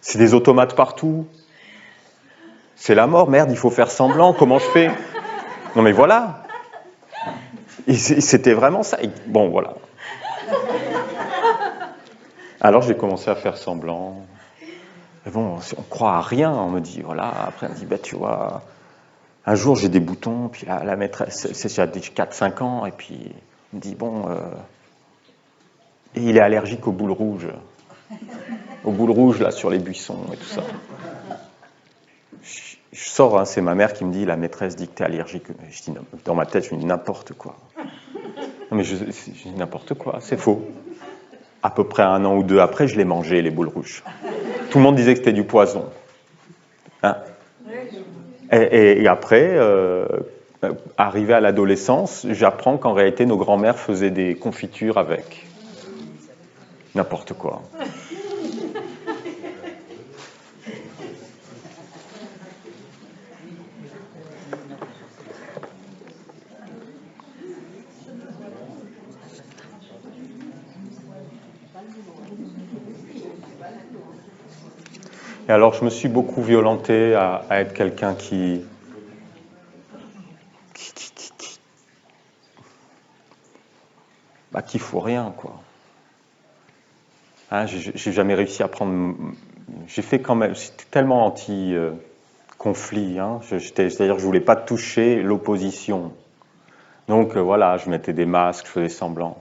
C'est des automates partout. C'est la mort, merde, il faut faire semblant. Comment je fais? Non, mais voilà. Et c'était vraiment ça. Et bon, voilà. Alors j'ai commencé à faire semblant. Et bon, on croit à rien. On me dit, voilà. Après, on me dit, bah, tu vois, un jour j'ai des boutons. Puis la maîtresse, c'est à 4-5 ans. Et puis, on me dit, bon, et il est allergique aux boules rouges. aux boules rouges, là, sur les buissons et tout ça. Je sors, hein, c'est ma mère qui me dit, la maîtresse dit que t'es allergique. Je dis, non, dans ma tête, je dis n'importe quoi. Non, mais je dis n'importe quoi, c'est faux. À peu près 1 an ou 2 après, je les mangeais, les boules rouges. Tout le monde disait que c'était du poison. Hein? Et après, arrivé à l'adolescence, j'apprends qu'en réalité, nos grands-mères faisaient des confitures avec. N'importe quoi. Et alors, je me suis beaucoup violenté à être quelqu'un qui fout rien, quoi. Hein, j'ai jamais réussi à prendre. J'ai fait quand même. J'étais tellement anti-conflit. Hein, c'est-à-dire que je voulais pas toucher l'opposition. Donc voilà, je mettais des masques, je faisais semblant.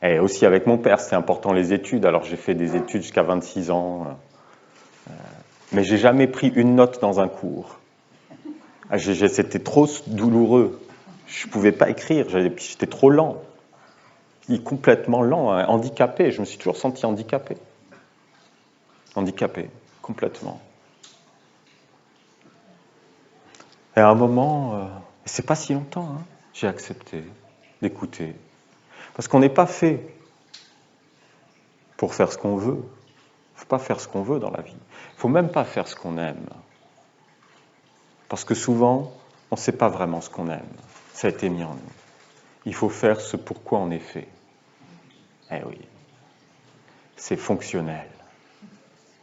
Et aussi avec mon père, c'était important les études. Alors j'ai fait des études jusqu'à 26 ans. Mais j'ai jamais pris une note dans un cours. C'était trop douloureux. Je pouvais pas écrire, j'étais trop lent. Complètement lent, hein, handicapé. Je me suis toujours senti handicapé. Handicapé, complètement. Et à un moment, c'est pas si longtemps, hein, j'ai accepté d'écouter. Parce qu'on n'est pas fait pour faire ce qu'on veut. Il ne faut pas faire ce qu'on veut dans la vie. Il ne faut même pas faire ce qu'on aime. Parce que souvent, on ne sait pas vraiment ce qu'on aime. Ça a été mis en nous. Il faut faire ce pourquoi on est fait. Eh oui. C'est fonctionnel.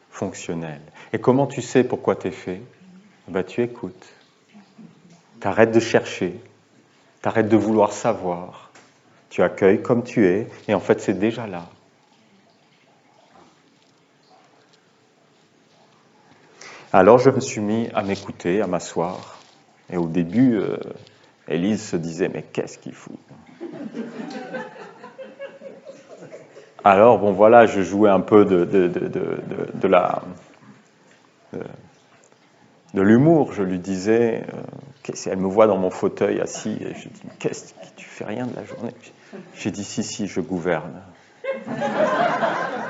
Fonctionnel. Et comment tu sais pourquoi tu es fait? Tu écoutes. Tu arrêtes de chercher. Tu arrêtes de vouloir savoir. Tu accueilles comme tu es. Et en fait, c'est déjà là. Alors je me suis mis à m'écouter, à m'asseoir. Et au début, Élise se disait, mais qu'est-ce qu'il fout? Alors bon voilà, je jouais un peu de l'humour. Je lui disais, elle me voit dans mon fauteuil assis, et je dis, mais qu'est-ce que tu fais rien de la journée? J'ai dit, si, je gouverne.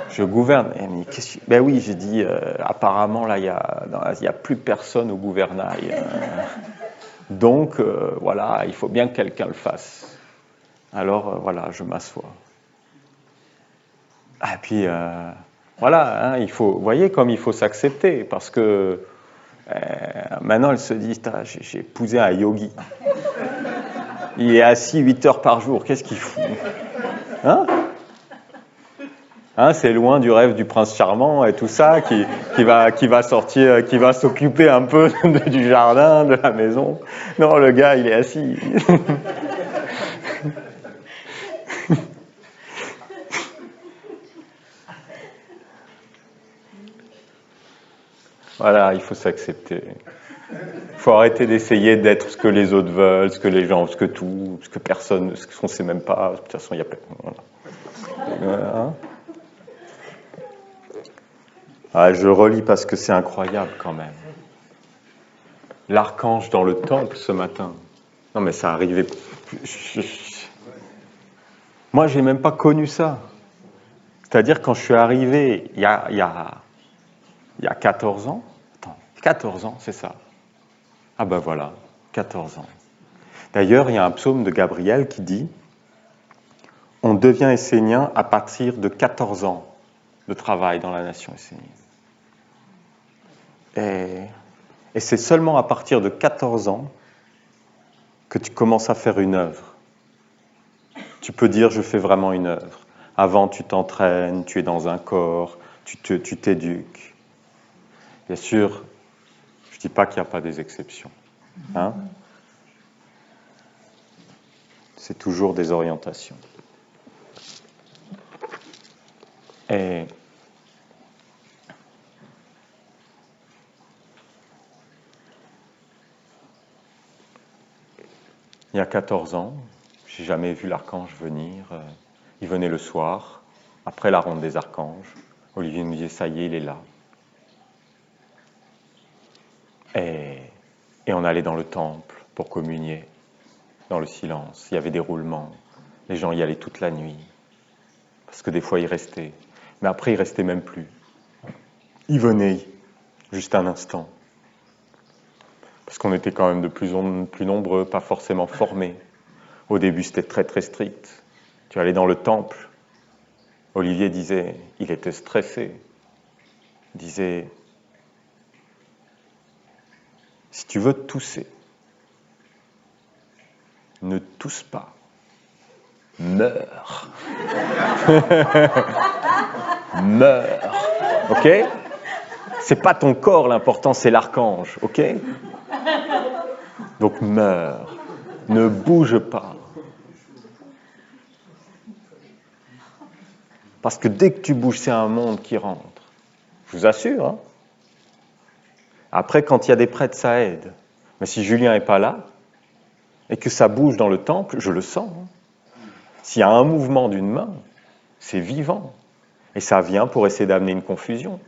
Je gouverne. Et elle me dit, ben oui, j'ai dit, apparemment, là, il y a plus personne au gouvernail. Donc, voilà, il faut bien que quelqu'un le fasse. Alors, voilà, je m'assois. Et puis, voilà, hein, vous voyez comme il faut s'accepter, parce que maintenant, elle se dit, j'ai épousé un yogi. Il est assis 8 heures par jour, qu'est-ce qu'il fout? Hein, c'est loin du rêve du prince charmant et tout ça, qui va sortir, qui va s'occuper un peu du jardin, de la maison. Non, le gars, il est assis. Voilà, il faut s'accepter. Il faut arrêter d'essayer d'être ce que les autres veulent, ce que les gens, ce que personne, ce qu'on ne sait même pas. De toute façon, il y a plein. Voilà. Je relis parce que c'est incroyable quand même. L'archange dans le temple ce matin. Non mais ça arrivait. Moi, j'ai même pas connu ça. C'est-à-dire quand je suis arrivé il y a 14 ans. Attends, 14 ans, c'est ça. Ah ben voilà, 14 ans. D'ailleurs, il y a un psaume de Gabriel qui dit « On devient essénien à partir de 14 ans de travail dans la nation essénienne. » Et c'est seulement à partir de 14 ans que tu commences à faire une œuvre. Tu peux dire « je fais vraiment une œuvre ». Avant, tu t'entraînes, tu es dans un corps, tu t'éduques. Bien sûr, je ne dis pas qu'il n'y a pas des exceptions. Hein? C'est toujours des orientations. Et il y a 14 ans, j'ai jamais vu l'archange venir. Il venait le soir, après la ronde des archanges. Olivier nous disait, ça y est, il est là. Et on allait dans le temple pour communier, dans le silence. Il y avait des roulements. Les gens y allaient toute la nuit. Parce que des fois, ils restaient. Mais après, ils restaient même plus. Ils venaient juste un instant. Parce qu'on était quand même de plus en plus nombreux, pas forcément formés. Au début, c'était très très strict. Tu allais dans le temple. Olivier disait, il était stressé. Il disait, si tu veux tousser, ne tousse pas. Meurs. Meurs. Ok? C'est pas ton corps l'important, c'est l'archange. Ok? Donc meurs. Ne bouge pas. Parce que dès que tu bouges, c'est un monde qui rentre. Je vous assure. Hein? Après, quand il y a des prêtres, ça aide. Mais si Julien n'est pas là, et que ça bouge dans le temple, je le sens. Hein? S'il y a un mouvement d'une main, c'est vivant. Et ça vient pour essayer d'amener une confusion.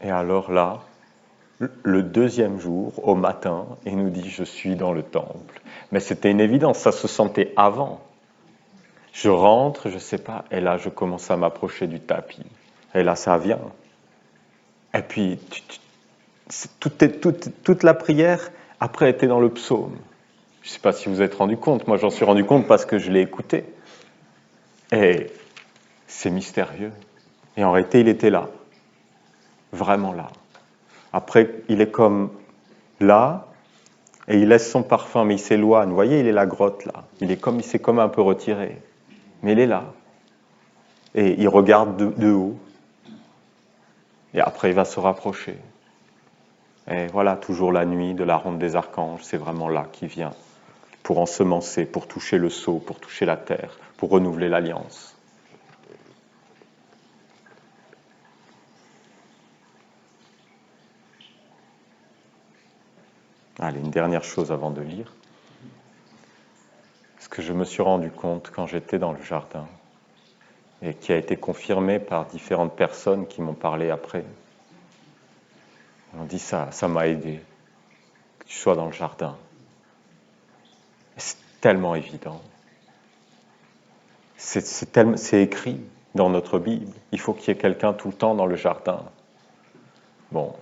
Et alors là, le deuxième jour, au matin, il nous dit « Je suis dans le temple ». Mais c'était une évidence, ça se sentait avant. Je rentre, je ne sais pas, et là, je commence à m'approcher du tapis. Et là, ça vient. Et puis, toute la prière, après, était dans le psaume. Je ne sais pas si vous vous êtes rendu compte, moi j'en suis rendu compte parce que je l'ai écouté. Et c'est mystérieux. Et en réalité, il était là. Vraiment là. Après, il est comme là, et il laisse son parfum, mais il s'éloigne. Vous voyez, il est la grotte là. Il s'est comme un peu retiré. Mais il est là. Et il regarde de haut. Et après, il va se rapprocher. Et voilà, toujours la nuit de la ronde des archanges, c'est vraiment là qu'il vient. Pour ensemencer, pour toucher le sceau, pour toucher la terre, pour renouveler l'alliance. Allez, une dernière chose avant de lire. Ce que je me suis rendu compte quand j'étais dans le jardin, et qui a été confirmé par différentes personnes qui m'ont parlé après. On dit ça m'a aidé, que tu sois dans le jardin. C'est tellement évident. C'est écrit dans notre Bible. Il faut qu'il y ait quelqu'un tout le temps dans le jardin. Bon.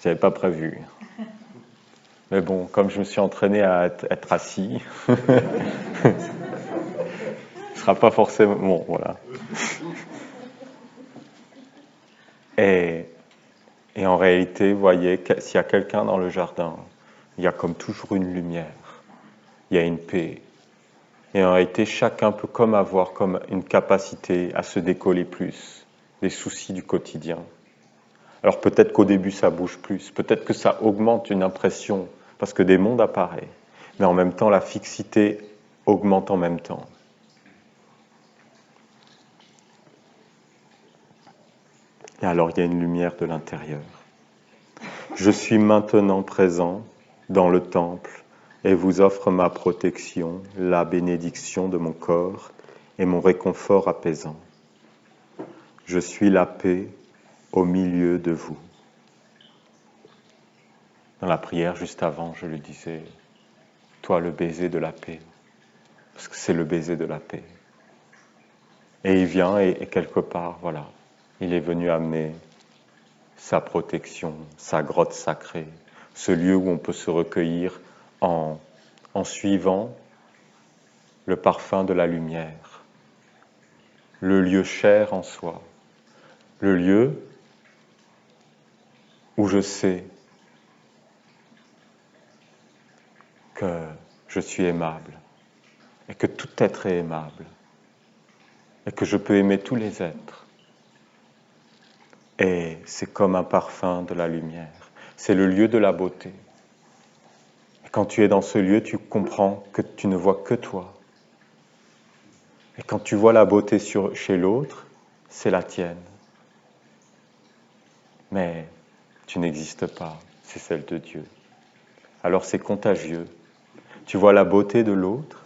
J'avais pas prévu. Mais bon, comme je me suis entraîné à être assis, ce sera pas forcément... Bon, voilà. Et en réalité, vous voyez, s'il y a quelqu'un dans le jardin, il y a comme toujours une lumière, il y a une paix. Et en réalité, chacun peut comme avoir comme une capacité à se décoller plus des soucis du quotidien. Alors peut-être qu'au début, ça bouge plus, peut-être que ça augmente une impression, parce que des mondes apparaissent, mais en même temps, la fixité augmente en même temps. Et alors, il y a une lumière de l'intérieur. Je suis maintenant présent dans le temple et vous offre ma protection, la bénédiction de mon corps et mon réconfort apaisant. Je suis la paix au milieu de vous. Dans la prière, juste avant, je lui disais, toi le baiser de la paix, parce que c'est le baiser de la paix. Et il vient et quelque part, voilà, il est venu amener sa protection, sa grotte sacrée, ce lieu où on peut se recueillir en suivant le parfum de la lumière, le lieu cher en soi, le lieu où je sais que je suis aimable et que tout être est aimable et que je peux aimer tous les êtres. Et c'est comme un parfum de la lumière, c'est le lieu de la beauté. Quand tu es dans ce lieu, tu comprends que tu ne vois que toi. Et quand tu vois la beauté chez l'autre, c'est la tienne. Mais tu n'existes pas, c'est celle de Dieu. Alors c'est contagieux. Tu vois la beauté de l'autre,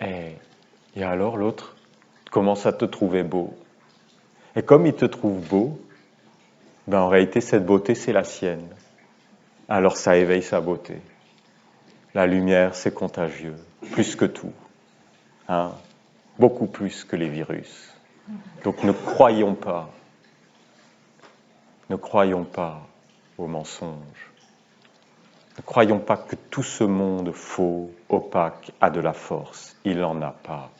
et alors l'autre commence à te trouver beau. Et comme il te trouve beau, en réalité cette beauté c'est la sienne. Alors ça éveille sa beauté. La lumière c'est contagieux, plus que tout. Beaucoup plus que les virus. Donc ne croyons pas aux mensonges. Ne croyons pas que tout ce monde faux, opaque, a de la force. Il n'en a pas.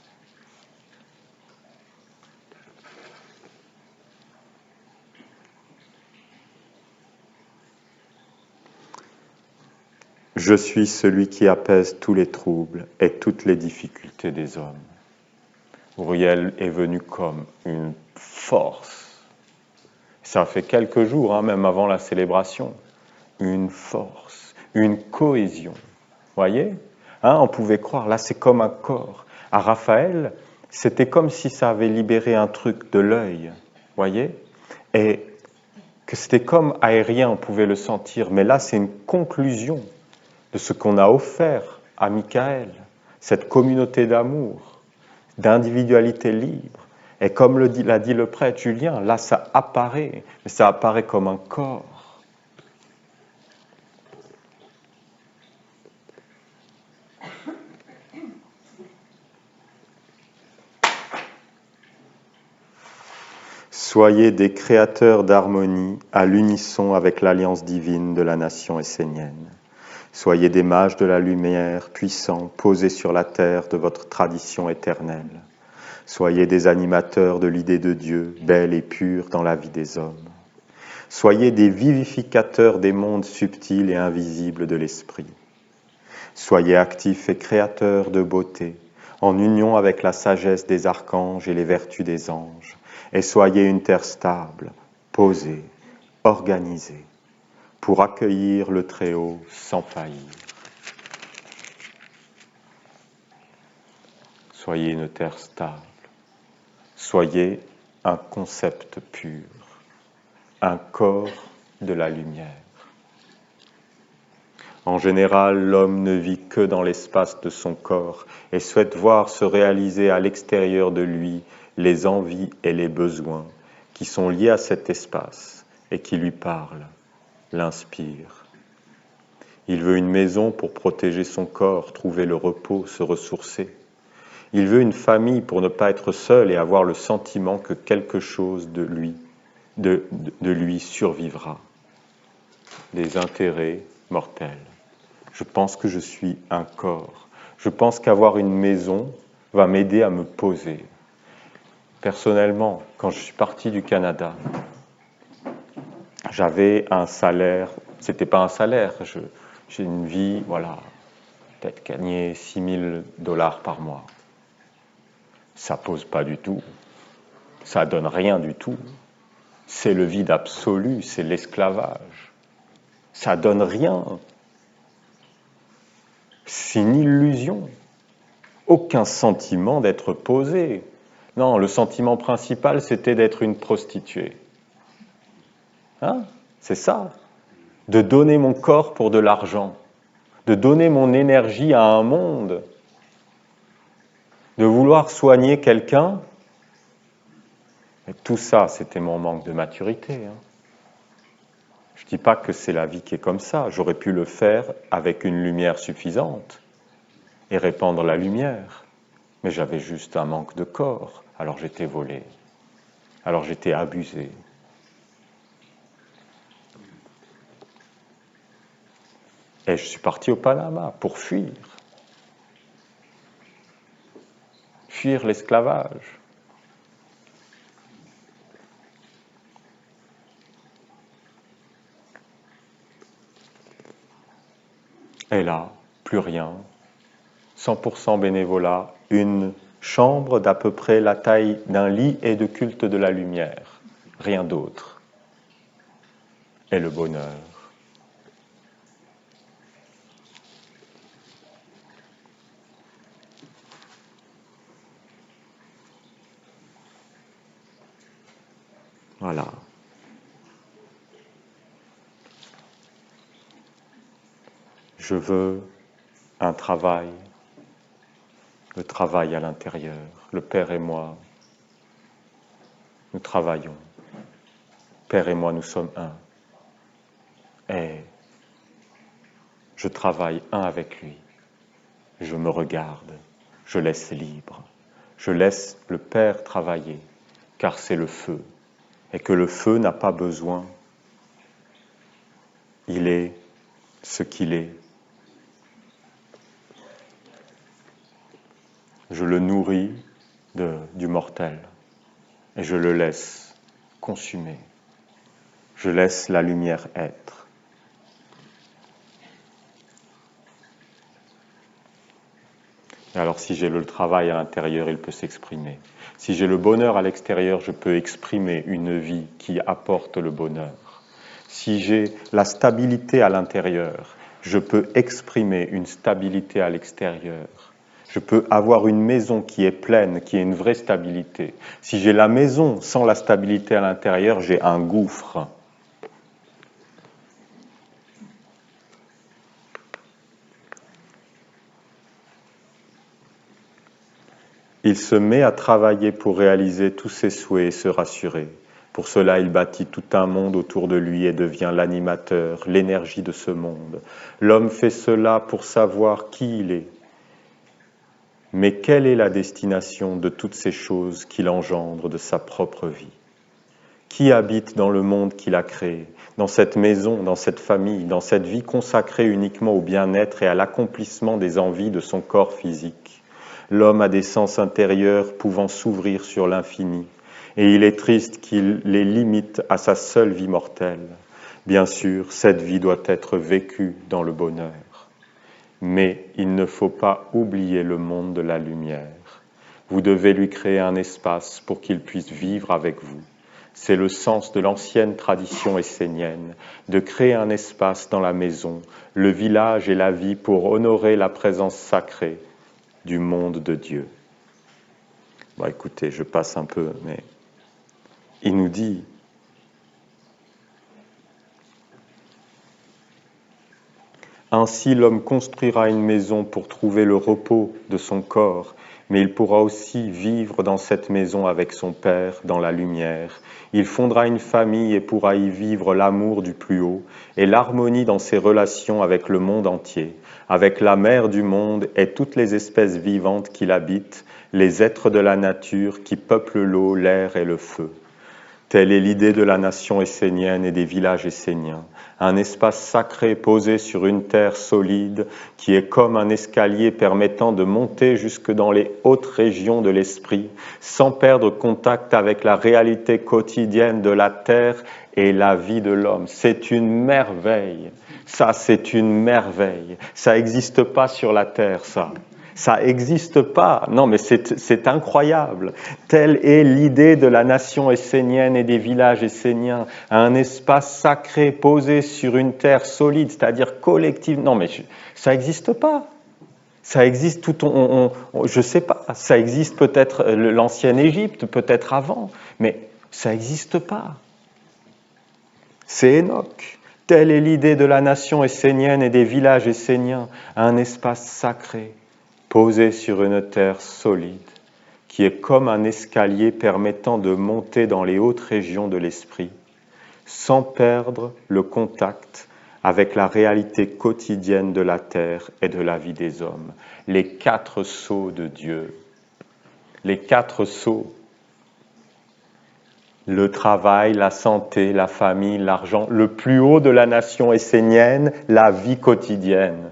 Je suis celui qui apaise tous les troubles et toutes les difficultés des hommes. Uriel est venu comme une force. Ça fait quelques jours, même avant la célébration. Une force, une cohésion. Voyez, on pouvait croire, là c'est comme un corps. À Raphaël, c'était comme si ça avait libéré un truc de l'œil. Voyez, et que c'était comme aérien, on pouvait le sentir. Mais là, c'est une conclusion de ce qu'on a offert à Michael, cette communauté d'amour, d'individualité libre. Et comme l'a dit le prêtre Julien, là ça apparaît, mais ça apparaît comme un corps. Soyez des créateurs d'harmonie à l'unisson avec l'alliance divine de la nation essénienne. Soyez des mages de la lumière, puissants, posés sur la terre de votre tradition éternelle. Soyez des animateurs de l'idée de Dieu, belle et pure dans la vie des hommes. Soyez des vivificateurs des mondes subtils et invisibles de l'esprit. Soyez actifs et créateurs de beauté, en union avec la sagesse des archanges et les vertus des anges. Et soyez une terre stable, posée, organisée, pour accueillir le Très-Haut sans faillir. Soyez une terre stable. Soyez un concept pur, un corps de la lumière. En général, l'homme ne vit que dans l'espace de son corps et souhaite voir se réaliser à l'extérieur de lui les envies et les besoins qui sont liés à cet espace et qui lui parlent, l'inspirent. Il veut une maison pour protéger son corps, trouver le repos, se ressourcer. Il veut une famille pour ne pas être seul et avoir le sentiment que quelque chose de lui survivra. Des intérêts mortels. Je pense que je suis un corps. Je pense qu'avoir une maison va m'aider à me poser. Personnellement, quand je suis parti du Canada, j'avais un salaire, c'était pas un salaire, j'ai une vie, peut-être gagner $6,000 par mois. Ça pose pas du tout, ça donne rien du tout. C'est le vide absolu, c'est l'esclavage. Ça donne rien. C'est une illusion. Aucun sentiment d'être posé. Non, le sentiment principal, c'était d'être une prostituée. C'est ça. De donner mon corps pour de l'argent. De donner mon énergie à un monde. De vouloir soigner quelqu'un. Et tout ça, c'était mon manque de maturité. Je ne dis pas que c'est la vie qui est comme ça. J'aurais pu le faire avec une lumière suffisante et répandre la lumière. Mais j'avais juste un manque de corps. Alors j'étais volé. Alors j'étais abusé. Et je suis parti au Panama pour fuir. Fuir l'esclavage. Et là, plus rien. 100% bénévolat, une chambre d'à peu près la taille d'un lit et de culte de la lumière. Rien d'autre. Et le bonheur. Voilà. Je veux un travail, le travail à l'intérieur. Le Père et moi, nous travaillons. Père et moi, nous sommes un. Et je travaille un avec lui. Je me regarde, je laisse libre. Je laisse le Père travailler, car c'est le feu. Et que le feu n'a pas besoin. Il est ce qu'il est. Je le nourris du mortel et je le laisse consumer. Je laisse la lumière être. Et alors si j'ai le travail à l'intérieur, il peut s'exprimer. Si j'ai le bonheur à l'extérieur, je peux exprimer une vie qui apporte le bonheur. Si j'ai la stabilité à l'intérieur, je peux exprimer une stabilité à l'extérieur. Je peux avoir une maison qui est pleine, qui est une vraie stabilité. Si j'ai la maison sans la stabilité à l'intérieur, j'ai un gouffre. Il se met à travailler pour réaliser tous ses souhaits et se rassurer. Pour cela, il bâtit tout un monde autour de lui et devient l'animateur, l'énergie de ce monde. L'homme fait cela pour savoir qui il est. Mais quelle est la destination de toutes ces choses qu'il engendre de sa propre vie? Qui habite dans le monde qu'il a créé, dans cette maison, dans cette famille, dans cette vie consacrée uniquement au bien-être et à l'accomplissement des envies de son corps physique? L'homme a des sens intérieurs pouvant s'ouvrir sur l'infini, et il est triste qu'il les limite à sa seule vie mortelle. Bien sûr, cette vie doit être vécue dans le bonheur. Mais il ne faut pas oublier le monde de la lumière. Vous devez lui créer un espace pour qu'il puisse vivre avec vous. C'est le sens de l'ancienne tradition essénienne, de créer un espace dans la maison, le village et la vie pour honorer la présence sacrée du monde de Dieu. Bon, écoutez, je passe un peu, mais il nous dit ainsi l'homme construira une maison pour trouver le repos de son corps, mais il pourra aussi vivre dans cette maison avec son Père dans la lumière. Il fondera une famille et pourra y vivre l'amour du plus haut et l'harmonie dans ses relations avec le monde entier, avec la mère du monde et toutes les espèces vivantes qui l'habitent, les êtres de la nature qui peuplent l'eau, l'air et le feu. Telle est l'idée de la nation essénienne et des villages esséniens, un espace sacré posé sur une terre solide qui est comme un escalier permettant de monter jusque dans les hautes régions de l'esprit, sans perdre contact avec la réalité quotidienne de la terre et la vie de l'homme. C'est une merveille, ça c'est une merveille, ça n'existe pas sur la terre ça. Ça n'existe pas. Non, mais c'est incroyable. Telle est l'idée de la nation essénienne et des villages esséniens. Un espace sacré posé sur une terre solide, c'est-à-dire collective. Non, mais ça n'existe pas. Ça existe je ne sais pas. Ça existe peut-être l'ancienne Égypte, peut-être avant, mais ça n'existe pas. C'est Enoch. Telle est l'idée de la nation essénienne et des villages esséniens. Un espace sacré posé sur une terre solide, qui est comme un escalier permettant de monter dans les hautes régions de l'esprit, sans perdre le contact avec la réalité quotidienne de la terre et de la vie des hommes. Les 4 sceaux de Dieu. Les 4 sceaux. Le travail, la santé, la famille, l'argent, le plus haut de la nation essénienne, la vie quotidienne.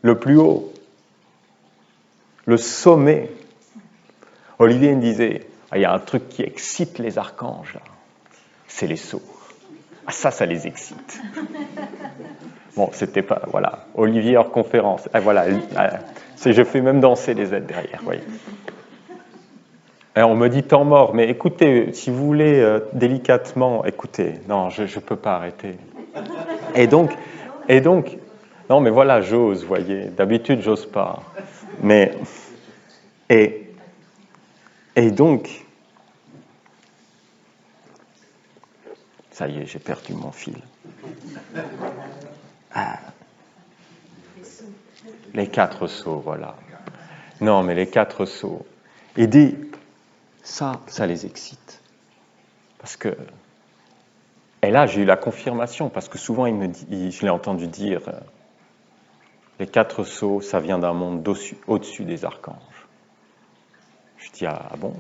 Le plus haut, le sommet. Olivier me disait, il y a un truc qui excite les archanges, là. C'est les sceaux. Ah, ça les excite. Bon, c'était pas, voilà, Olivier hors conférence. Ah, voilà, je fais même danser les aides derrière, voyez. Et on me dit temps mort, mais écoutez, si vous voulez délicatement, écoutez, non, je ne peux pas arrêter. Et donc, non, mais voilà, j'ose, voyez. D'habitude, j'ose pas. Mais, et donc, Ça y est, j'ai perdu mon fil. Ah. Les 4 sceaux, voilà. Non, mais les 4 sceaux. Et ça les excite. Parce que... Et là, j'ai eu la confirmation, parce que souvent, je l'ai entendu dire, les 4 sceaux, ça vient d'un monde au-dessus des archanges. Je dis, ah bon?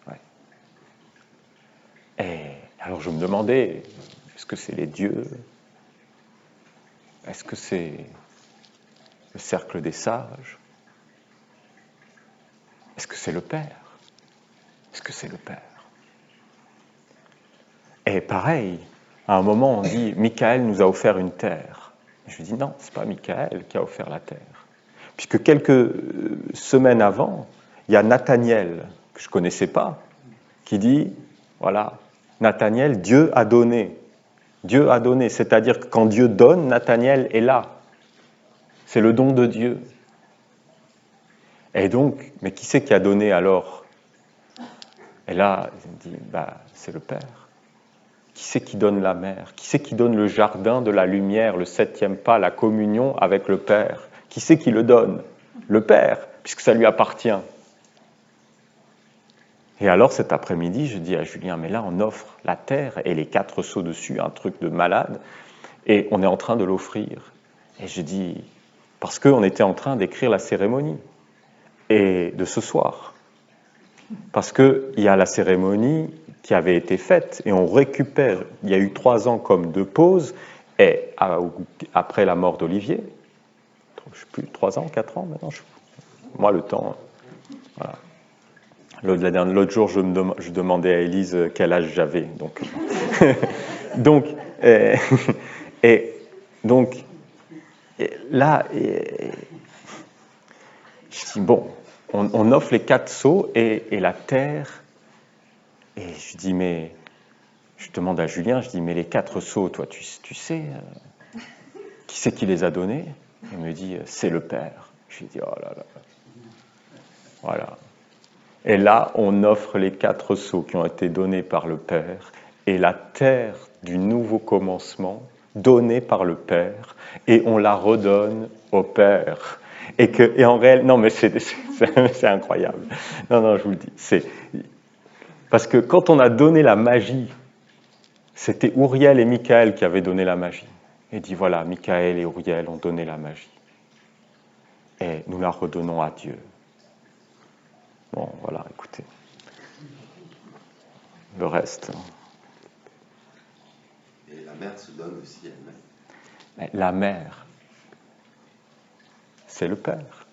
Ouais. Et alors, je me demandais, est-ce que c'est les dieux? Est-ce que c'est le cercle des sages? Est-ce que c'est le Père? Est-ce que c'est le Père? Et pareil, à un moment, on dit, Michael nous a offert une terre. Et je dis, non, ce n'est pas Michael qui a offert la terre. Puisque quelques semaines avant, il y a Nathaniel, que je ne connaissais pas, qui dit, voilà, Nathaniel, Dieu a donné. Dieu a donné, c'est-à-dire que quand Dieu donne, Nathaniel est là. C'est le don de Dieu. Et donc, mais qui c'est qui a donné alors? Et là, il dit, c'est le Père. Qui c'est qui donne la mer? Qui c'est qui donne le jardin de la lumière, le 7e pas, la communion avec le Père? Qui c'est qui le donne? Le Père, puisque ça lui appartient. Et alors cet après-midi, je dis à Julien, mais là on offre la terre et les 4 sceaux dessus, un truc de malade, et on est en train de l'offrir. Et je dis, parce qu'on était en train d'écrire la cérémonie et de ce soir. Parce qu'il y a la cérémonie qui avait été faite et on récupère, il y a eu 3 ans comme de pause, et après la mort d'Olivier, je ne sais plus, 3 ans, 4 ans maintenant, moi le temps, voilà. L'autre jour, je demandais à Élise quel âge j'avais. Donc, là, je dis, bon, on offre les 4 sceaux et la terre. Et je dis, mais, je demande à Julien, je dis, mais les 4 sceaux, toi, tu sais, qui c'est qui les a donnés? Il me dit, c'est le Père. Je lui dis, oh là là. Voilà. Et là, on offre les 4 sceaux qui ont été donnés par le Père et la terre du nouveau commencement donnée par le Père et on la redonne au Père. Et en réel, non mais c'est incroyable. Non, je vous le dis. Parce que quand on a donné la magie, c'était Uriel et Michael qui avaient donné la magie. Et dit voilà, Michael et Uriel ont donné la magie. Et nous la redonnons à Dieu. Bon, voilà, écoutez. Le reste. Et la mère se donne aussi elle-même. La mère, c'est le Père.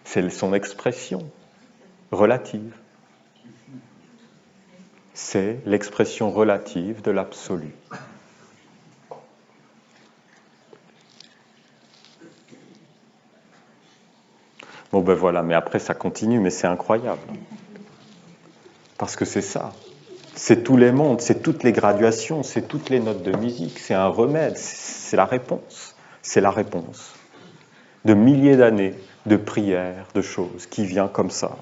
C'est son expression relative. C'est l'expression relative de l'absolu. Bon ben voilà, mais après ça continue, mais c'est incroyable. Parce que c'est ça. C'est tous les mondes, c'est toutes les graduations, c'est toutes les notes de musique, c'est un remède, c'est la réponse. C'est la réponse de milliers d'années de prières, de choses qui vient comme ça.